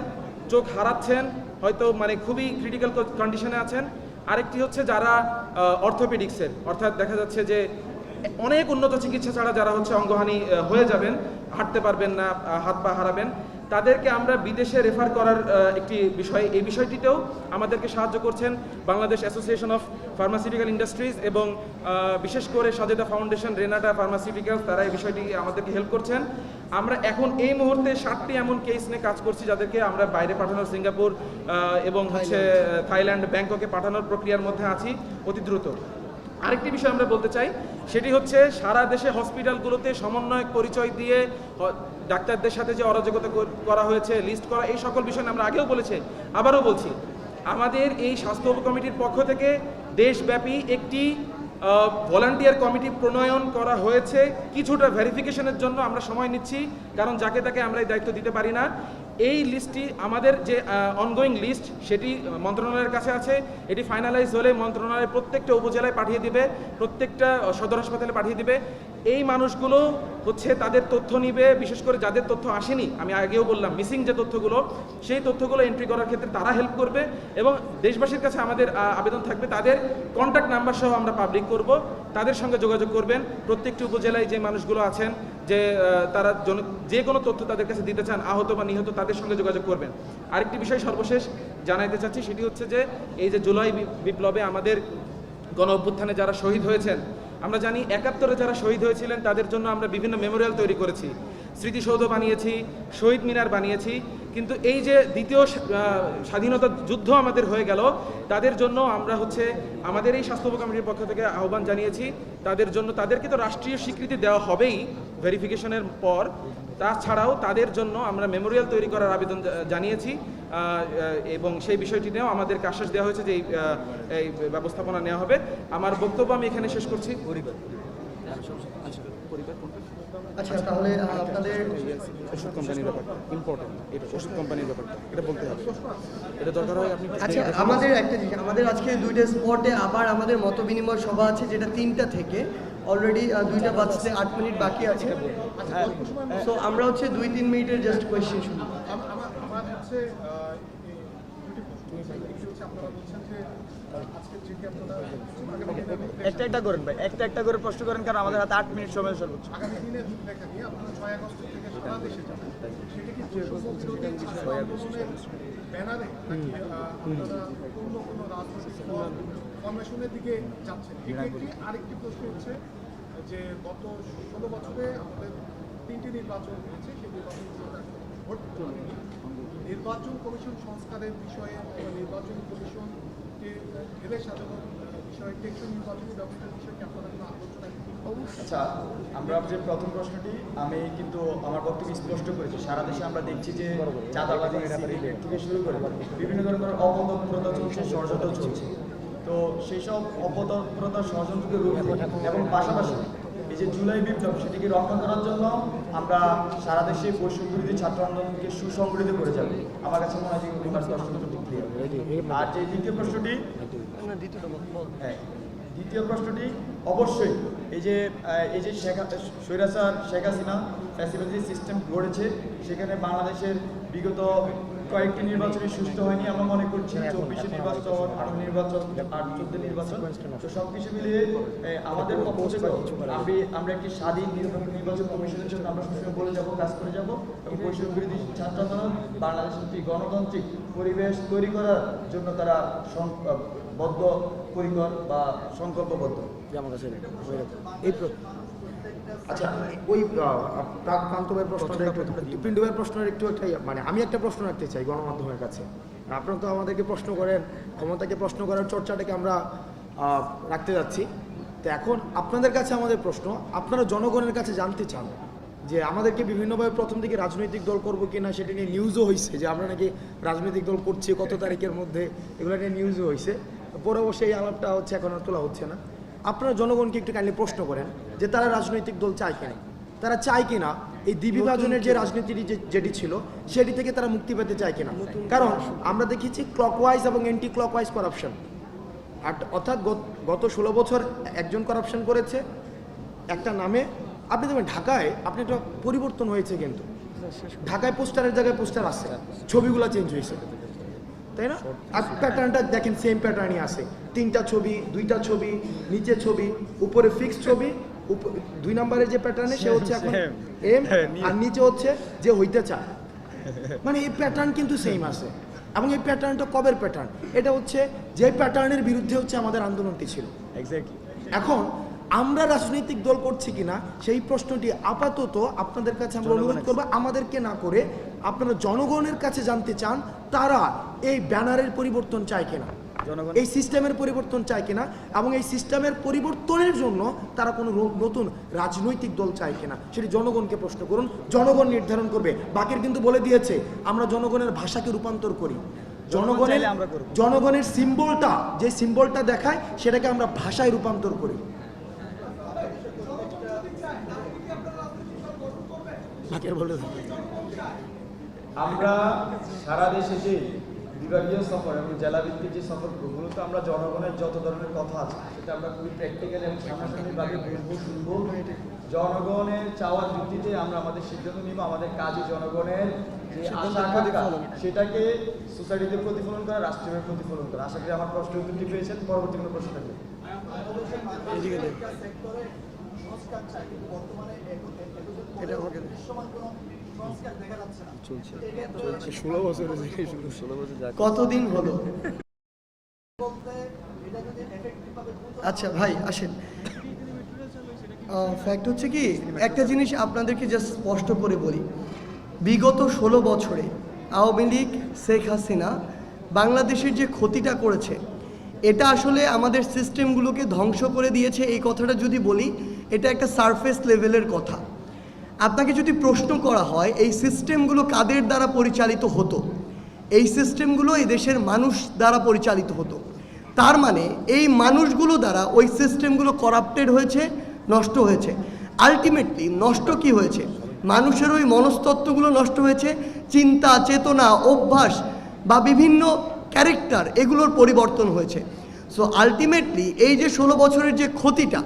F: চোখ হারাচ্ছেন, হয়তো মানে খুবই ক্রিটিক্যাল কন্ডিশনে আছেন। আরেকটি হচ্ছে যারা অর্থোপেডিক্সের, অর্থাৎ দেখা যাচ্ছে যে অনেক উন্নত চিকিৎসা ছাড়া যারা হচ্ছে অঙ্গহানি হয়ে যাবেন, হাঁটতে পারবেন না, হাত পা হারাবেন, তাদেরকে আমরা বিদেশে রেফার করার একটি বিষয়, এই বিষয়টিতেও আমাদেরকে সাহায্য করছেন Bangladesh association of pharmaceutical industries এবং বিশেষ করে সাজেদা ফাউন্ডেশন, রেনাটা ফার্মাসিউটিক্যালস, তারা এই বিষয়টি আমাদেরকে হেল্প করছেন। আমরা এখন এই মুহূর্তে 7টি এমন কেস নিয়ে কাজ করছি যাদেরকে আমরা বাইরে পাঠানোর, সিঙ্গাপুর এবং হচ্ছে থাইল্যান্ড, ব্যাংককে পাঠানোর প্রক্রিয়ার মধ্যে আছি অতি দ্রুত। আরেকটি বিষয় আমরা বলতে চাই, সেটি হচ্ছে সারা দেশে হসপিটালগুলোতে সমন্বয়ক পরিচয় দিয়ে ডাক্তারদের সাথে যে অরাজকতা করা হয়েছে, লিস্ট করা, এই সকল বিষয় নিয়ে আমরা আগেও বলেছি, আবারও বলছি, আমাদের এই স্বাস্থ্য কমিটির পক্ষ থেকে দেশব্যাপী একটি ভলান্টিয়ার কমিটি প্রণয়ন করা হয়েছে কিছুটা ভেরিফিকেশনের জন্য। আমরা সময় নিচ্ছি, কারণ যাকে তাকে আমরা এই দায়িত্ব দিতে পারি না। এই লিস্টটি, আমাদের যে অনগোয়িং লিস্ট, সেটি মন্ত্রণালয়ের কাছে আছে। এটি ফাইনালাইজ হলে মন্ত্রণালয় প্রত্যেকটা উপজেলায় পাঠিয়ে দিবে, প্রত্যেকটা সদর হাসপাতালে পাঠিয়ে দিবে। এই মানুষগুলো হচ্ছে তাদের তথ্য নিবে, বিশেষ করে যাদের তথ্য আসেনি, আমি আগেও বললাম মিসিং যে তথ্যগুলো, সেই তথ্যগুলো এন্ট্রি করার ক্ষেত্রে তারা হেল্প করবে এবং দেশবাসীর কাছে আমাদের আবেদন থাকবে তাদের কন্ট্যাক্ট নাম্বার সহ আমরা পাবলিক করব, তাদের সঙ্গে যোগাযোগ করবেন। প্রত্যেকটি উপজেলায় যে মানুষগুলো আছেন, যে তারা যে কোনো তথ্য তাদের কাছে দিতে চান, আহত বা নিহত, তাদের সঙ্গে যোগাযোগ করবেন। আরেকটি বিষয় সর্বশেষ জানাইতে চাচ্ছি, সেটি হচ্ছে যে এই যে জুলাই বিপ্লবে আমাদের গণ অভ্যুত্থানে যারা শহীদ হয়েছেন, আমরা জানি 71-এ যারা শহীদ হয়েছিলেন তাদের জন্য আমরা বিভিন্ন মেমোরিয়াল তৈরি করেছি, স্মৃতিসৌধ বানিয়েছি, শহীদ মিনার বানিয়েছি। কিন্তু এই যে দ্বিতীয় স্বাধীনতা যুদ্ধ আমাদের হয়ে গেল, তাদের জন্য আমরা হচ্ছে আমাদের এই স্বাস্থ্য কমিটির পক্ষ থেকে আহ্বান জানিয়েছি, তাদের জন্য, তাদেরকে তো রাষ্ট্রীয় স্বীকৃতি দেওয়া হবেই ভেরিফিকেশনের পর, তাছাড়াও তাদের জন্য আমরা মেমোরিয়াল তৈরি করার আবেদন জানিয়েছি এবং সেই বিষয়টিতেও আমাদেরকে আশ্বাস দেওয়া হয়েছে যে এই ব্যবস্থাপনা নেওয়া হবে। আমার বক্তব্য আমি এখানে শেষ করছি।
D: আচ্ছা, তাহলে আপনাদের
F: ওষুধ কোম্পানির ব্যাপার ইম্পর্টেন্ট, এটা ওষুধ কোম্পানির ব্যাপারটা এটা বলতে হবে, এটা দরকার হয় আপনি।
D: আচ্ছা, আমাদের একটা জিনিস, আমাদের আজকে 2টা স্পটে আবার আমাদের মত বিনিময় সভা আছে, যেটা 3টা থেকে অলরেডি 2টা বাজতে 8 মিনিট বাকি আছে। সো আমরা হচ্ছে 2-3 মিনিটের জাস্ট কোয়েশ্চেন শুনি।
G: আমার হচ্ছে আপনারা বলছেন যে আজকের যে
C: একটা একটা করেন ভাই, একটা করে প্রশ্ন করেন, কারণ আমাদের হাতে 8 মিনিট সময় সর্বোচ্চ।
G: আগামী দিনে রূপরেখা নিয়ে আপনারা 6 আগস্ট থেকে সারা দেশে যাবেন, সেটা কি বৈষম্য ছাত্র আন্দোলনের ব্যানারে নাকি আপনারা অন্য কোনো রাজনৈতিক ফরমেশনের দিকে যাচ্ছেন? আরেকটি প্রশ্ন হচ্ছে যে গত 16 বছরে আমাদের 3টি নির্বাচন হয়েছে, সেই নির্বাচনগুলোতে ভোট হয়নি। নির্বাচন কমিশন সংস্কারের বিষয়ে নির্বাচন কমিশনকে ঢেলে সাজানোর বিষয়ে টেকসই নির্বাচনী ব্যবস্থার বিষয়ে কি আপনারা কোনো আলোচনা?
E: আচ্ছা, আমরা যে প্রথম প্রশ্নটি, আমি কিন্তু আমার বক্তব্য স্পষ্ট করেছি। সারা দেশে আমরা দেখছি যে চাঁদাবাজি থেকে শুরু করে বিভিন্ন ধরনের অপতৎপরতা চলছে, ষড়যন্ত্র চলছে। তো সেই সব অপতৎপরতা, ষড়যন্ত্রকে রুখতে এবং পাশাপাশি এই যে জুলাই বিপ্লব, সেটিকে রক্ষা করার জন্য আমরা সারা দেশে বৈষম্য বিরোধী ছাত্র আন্দোলনকে সুসংগঠিত করে যাবে। আমার কাছে মনে হয় যে আর যে দ্বিতীয় প্রশ্নটি, হ্যাঁ, দ্বিতীয় প্রশ্নটি অবশ্যই এই যে স্বৈরাচার শেখ হাসিনা ফ্যাসিলিটি সিস্টেম গড়েছে, সেখানে বাংলাদেশের বিগত কয়েকটি নির্বাচনে সুষ্ঠু হয়নি। আমরা মনে করছি 24 নির্বাচন, 18 নির্বাচন আর 14 নির্বাচন, তো সব কিছু মিলিয়ে আমাদের পক্ষ থেকে আমরা একটি স্বাধীন নিরপেক্ষ নির্বাচন কমিশনের জন্য আমরা সবসময় বলে যাব, কাজ করে যাব এবং বৈষম্য বিরোধী ছাত্র আন্দোলন বাংলাদেশের একটি গণতান্ত্রিক পরিবেশ তৈরি করার জন্য তারা বদ্ধ পরিকর বা সংকল্পবদ্ধ।
A: আচ্ছা, ওই প্রান্ত ভাইয়ের প্রশ্নটা একটু, পিন্টু ভাইয়ের প্রশ্নের একটু একটা মানে আমি একটা প্রশ্ন রাখতে চাই গণমাধ্যমের কাছে। আপনারা তো আমাদেরকে প্রশ্ন করেন, ক্ষমতাকে প্রশ্ন করার চর্চাটাকে আমরা রাখতে যাচ্ছি। তো এখন আপনাদের কাছে আমাদের প্রশ্ন, আপনারা জনগণের কাছে জানতে চান যে আমাদেরকে বিভিন্নভাবে প্রথম দিকে রাজনৈতিক দল করবো কিনা, সেটা নিয়ে নিউজও হয়েছে যে আমরা নাকি রাজনৈতিক দল করছি কত তারিখের মধ্যে, এগুলো নিয়ে নিউজও হয়েছে। পরে অবশ্যই এই আলাপটা হচ্ছে এখন আর তোলা হচ্ছে না। আপনারা জনগণকে একটু কাইন্ডলি প্রশ্ন করেন যে তারা রাজনৈতিক দল চায় কিনা, তারা চায় কিনা এই দ্বিবিভাজনের যে রাজনীতি যেটি ছিল সেটি থেকে তারা মুক্তি পেতে চায় কিনা। কারণ আমরা দেখেছি ক্লকওয়াইজ এবং অ্যান্টি ক্লকওয়াইজ করাপশন, অর্থাৎ গত 16 বছর একজন করাপশন করেছে একটা নামে। আপনি দেখবেন ঢাকায় আপনি একটা পরিবর্তন হয়েছে, কিন্তু ঢাকায় পোস্টারের জায়গায় পোস্টার আসছে, ছবিগুলো চেঞ্জ হয়েছে, তাই না? আর প্যাটার্নটা দেখেন সেম প্যাটার্নই আছে, 3টা ছবি, 2টা ছবি, নিচে ছবি, উপরে ফিক্সড ছবি, 2 নম্বরের যে প্যাটার্নে সে হচ্ছে এখন এম, আর নিচে হচ্ছে যে হইতে চায়। মানে এই প্যাটার্ন কিন্তু সেম আছে, এবং এই প্যাটার্নটা কবের প্যাটার্ন? এটা হচ্ছে যে প্যাটার্নের বিরুদ্ধে হচ্ছে আমাদের আন্দোলনটি ছিল।
C: এক্স্যাক্টলি।
A: এখন আমরা রাজনৈতিক দল করছি কিনা সেই প্রশ্নটি আপাতত আপনাদের কাছে আমরা অনুরোধ করবো, আমাদেরকে না করে আপনারা জনগণের কাছে জানতে চান তারা এই ব্যানারের পরিবর্তন চায় কিনা, এই সিস্টেমের পরিবর্তন চায় কিনা, এবং এই সিস্টেমের পরিবর্তনের জন্য তারা কোনো নতুন রাজনৈতিক দল চায় কিনা, সেটি জনগণকে প্রশ্ন করুন, জনগণ নির্ধারণ করবে। বাকির কিন্তু বলে দিয়েছে আমরা জনগণের ভাষাকে রূপান্তর করি, জনগণের সিম্বলটা যে সিম্বলটা দেখায় সেটাকে আমরা ভাষায় রূপান্তর করি।
E: আমরা সারা দেশে যে বিভাগীয় সফর এবং জেলাভিত্তিক যে সফরগুলো, মূলত আমরা জনগণের যত ধরনের কথা আছে সেটা আমরা খুবই প্র্যাকটিক্যাল এবং সামনাসামনিভাবে বলবো, শুনবো। জনগণের চাওয়ার ভিত্তিতে আমরা আমাদের সিদ্ধান্ত নিব। আমাদের কাজই জনগণের যে আশা আকাঙ্ক্ষা সেটাকে সোসাইটিতে প্রতিফলন করা, রাষ্ট্রের প্রতিফলন করা। আশা করি আমার প্রশ্ন উত্তরটি পেয়েছেন। পরবর্তী কোনো প্রশ্ন থাকবে?
D: কতদিন হলো? আচ্ছা ভাই আসেন, ফ্যাক্ট হচ্ছে কি, একটা জিনিস আপনাদেরকে জাস্ট স্পষ্ট করে বলি, বিগত 16 বছরে আওয়ামী লীগ, শেখ হাসিনা বাংলাদেশের যে ক্ষতিটা করেছে, এটা আসলে আমাদের সিস্টেমগুলোকে ধ্বংস করে দিয়েছে। এই কথাটা যদি বলি, এটা একটা সারফেস লেভেলের কথা। আপনাকে যদি প্রশ্ন করা হয় এই সিস্টেমগুলো কাদের দ্বারা পরিচালিত হতো, এই সিস্টেমগুলো এই দেশের মানুষ দ্বারা পরিচালিত হতো। তার মানে এই মানুষগুলো দ্বারা ওই সিস্টেমগুলো করাপ্টেড হয়েছে, নষ্ট হয়েছে। আলটিমেটলি নষ্ট কি হয়েছে? মানুষের ওই মনস্তত্ত্বগুলো নষ্ট হয়েছে, চিন্তা, চেতনা, অভ্যাস বা বিভিন্ন ক্যারেক্টার, এগুলোর পরিবর্তন হয়েছে। সো আলটিমেটলি এই যে 16 বছরের যে ক্ষতিটা,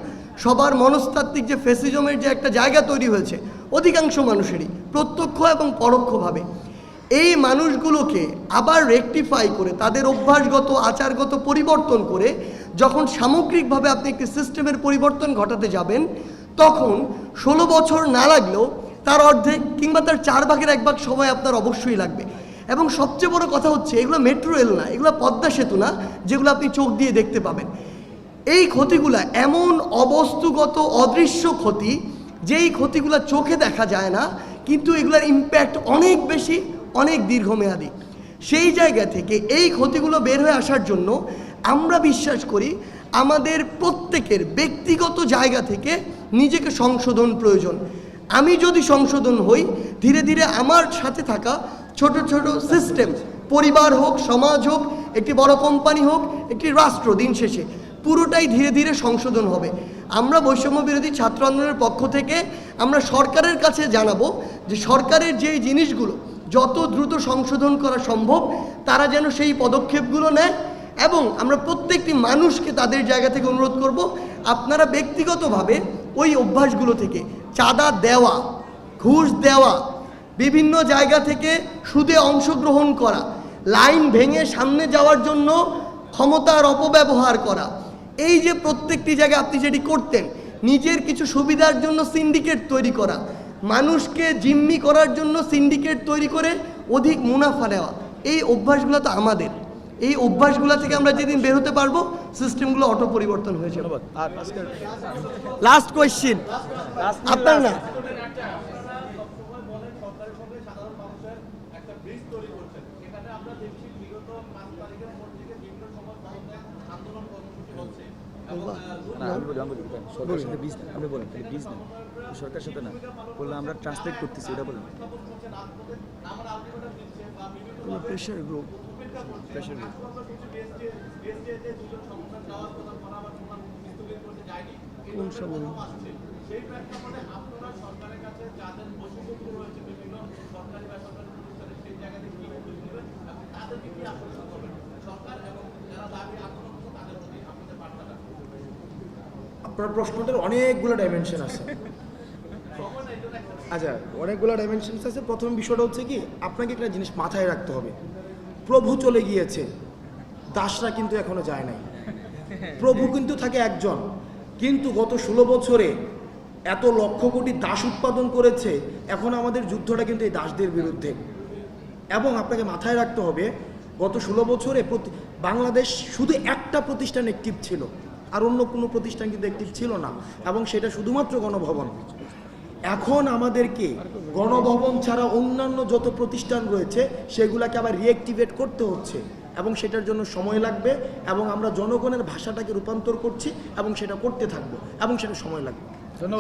D: সবার মনস্তাত্ত্বিক যে ফ্যাসিজমের যে একটা জায়গা তৈরি হয়েছে অধিকাংশ মানুষেরই, প্রত্যক্ষ এবং পরোক্ষভাবে, এই মানুষগুলোকে আবার রেকটিফাই করে তাদের অভ্যাসগত আচারগত পরিবর্তন করে যখন সামগ্রিকভাবে আপনি একটি সিস্টেমের পরিবর্তন ঘটাতে যাবেন, তখন 16 বছর না লাগলেও তার অর্ধেক কিংবা তার 4 ভাগের 1 ভাগ সময় আপনার অবশ্যই লাগবে। এবং সবচেয়ে বড় কথা হচ্ছে, এগুলো মেট্রো রেল না, এগুলো পদ্মা সেতু না যেগুলো আপনি চোখ দিয়ে দেখতে পাবেন। এই ক্ষতিগুলা এমন অবস্তুগত অদৃশ্য ক্ষতি, যেই ক্ষতিগুলো চোখে দেখা যায় না, কিন্তু এগুলোর ইম্প্যাক্ট অনেক বেশি, অনেক দীর্ঘমেয়াদী। সেই জায়গা থেকে এই ক্ষতিগুলো বের হয়ে আসার জন্য আমরা বিশ্বাস করি আমাদের প্রত্যেকের ব্যক্তিগত জায়গা থেকে নিজেকে সংশোধন প্রয়োজন। আমি যদি সংশোধন হই, ধীরে ধীরে আমার সাথে থাকা ছোট ছোট সিস্টেম, পরিবার হোক, সমাজ হোক, একটি বড় কোম্পানি হোক, একটি রাষ্ট্র, দিন শেষে পুরোটাই ধীরে ধীরে সংশোধন হবে। আমরা বৈষম্য বিরোধী ছাত্র আন্দোলনের পক্ষ থেকে আমরা সরকারের কাছে জানাবো যে সরকারের যে জিনিসগুলো যত দ্রুত সংশোধন করা সম্ভব তারা যেন সেই পদক্ষেপগুলো নেয়। এবং আমরা প্রত্যেকটি মানুষকে তাদের জায়গা থেকে অনুরোধ করব, আপনারা ব্যক্তিগতভাবে ওই অভ্যাসগুলো থেকে চাঁদা দেওয়া, ঘুষ দেওয়া, বিভিন্ন জায়গা থেকে সুদে অংশগ্রহণ করা, লাইন ভেঙে সামনে যাওয়ার জন্য ক্ষমতার অপব্যবহার করা, এই যে প্রত্যেকটি জায়গায় আপনি যেটি করতেন, নিজের কিছু সুবিধার জন্য সিন্ডিকেট তৈরি করা, মানুষকে জিম্মি করার জন্য সিন্ডিকেট তৈরি করে অধিক মুনাফা নেওয়া, এই অভ্যাসগুলো তো আমাদের। এই অভ্যাসগুলো থেকে আমরা যেদিন বের হতে পারবো, সিস্টেমগুলো অটো পরিবর্তন হয়ে যাবে। লাস্ট কোয়েশ্চেন আপনার না,
C: সরকার সাথে না বললাম, আমরা ট্রান্সলেট করতেছি, এটা বলেন।
D: প্রেশার গ্রুপ,
C: প্রেশার গ্রুপ
D: কোন সময়
A: আপনার প্রশ্নটার অনেকগুলো ডাইমেনশন আছে। আচ্ছা, অনেকগুলো ডাইমেনশনস আছে। প্রথম বিষয়টা হচ্ছে কি, আপনাকে একটা জিনিস মাথায় রাখতে হবে, প্রভু চলে গিয়েছে, দাসরা কিন্তু এখনো যায় নাই। প্রভু কিন্তু থাকে একজন, কিন্তু গত 16 বছরে এত লক্ষ কোটি দাস উৎপাদন করেছে। এখন আমাদের যুদ্ধটা কিন্তু এই দাসদের বিরুদ্ধে। এবং আপনাকে মাথায় রাখতে হবে গত 16 বছরে বাংলাদেশ শুধু একটা প্রতিষ্ঠান অ্যাক্টিভ ছিল, আর অন্য কোনো প্রতিষ্ঠান কিন্তু অ্যাক্টিভ ছিল না, এবং সেটা শুধুমাত্র গণভবন। এখন আমাদেরকে গণভবন ছাড়া অন্যান্য যত প্রতিষ্ঠান রয়েছে সেগুলোকে আবার রিঅ্যাক্টিভেট করতে হচ্ছে, এবং সেটার জন্য সময় লাগবে, এবং আমরা জনগণের ভাষাটাকে রূপান্তর করছি এবং সেটা করতে থাকবো, এবং সেটা সময় লাগবে।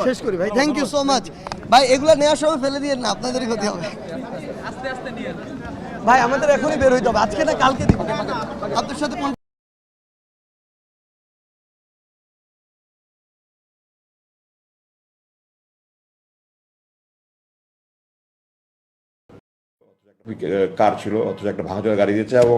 A: শেষ করি ভাই,
D: থ্যাংক ইউ সো মাচ ভাই। এগুলো নেওয়ার সময় ফেলে দিয়ে না, আপনাদেরই ক্ষতি হবে। ভাই আমাদের এখনই বের হইতে হবে, আজকে না কালকে দিব আপনার সাথে।
H: কার ছিল, অথচ একটা ভাঙা গাড়ি দিয়েছে এবং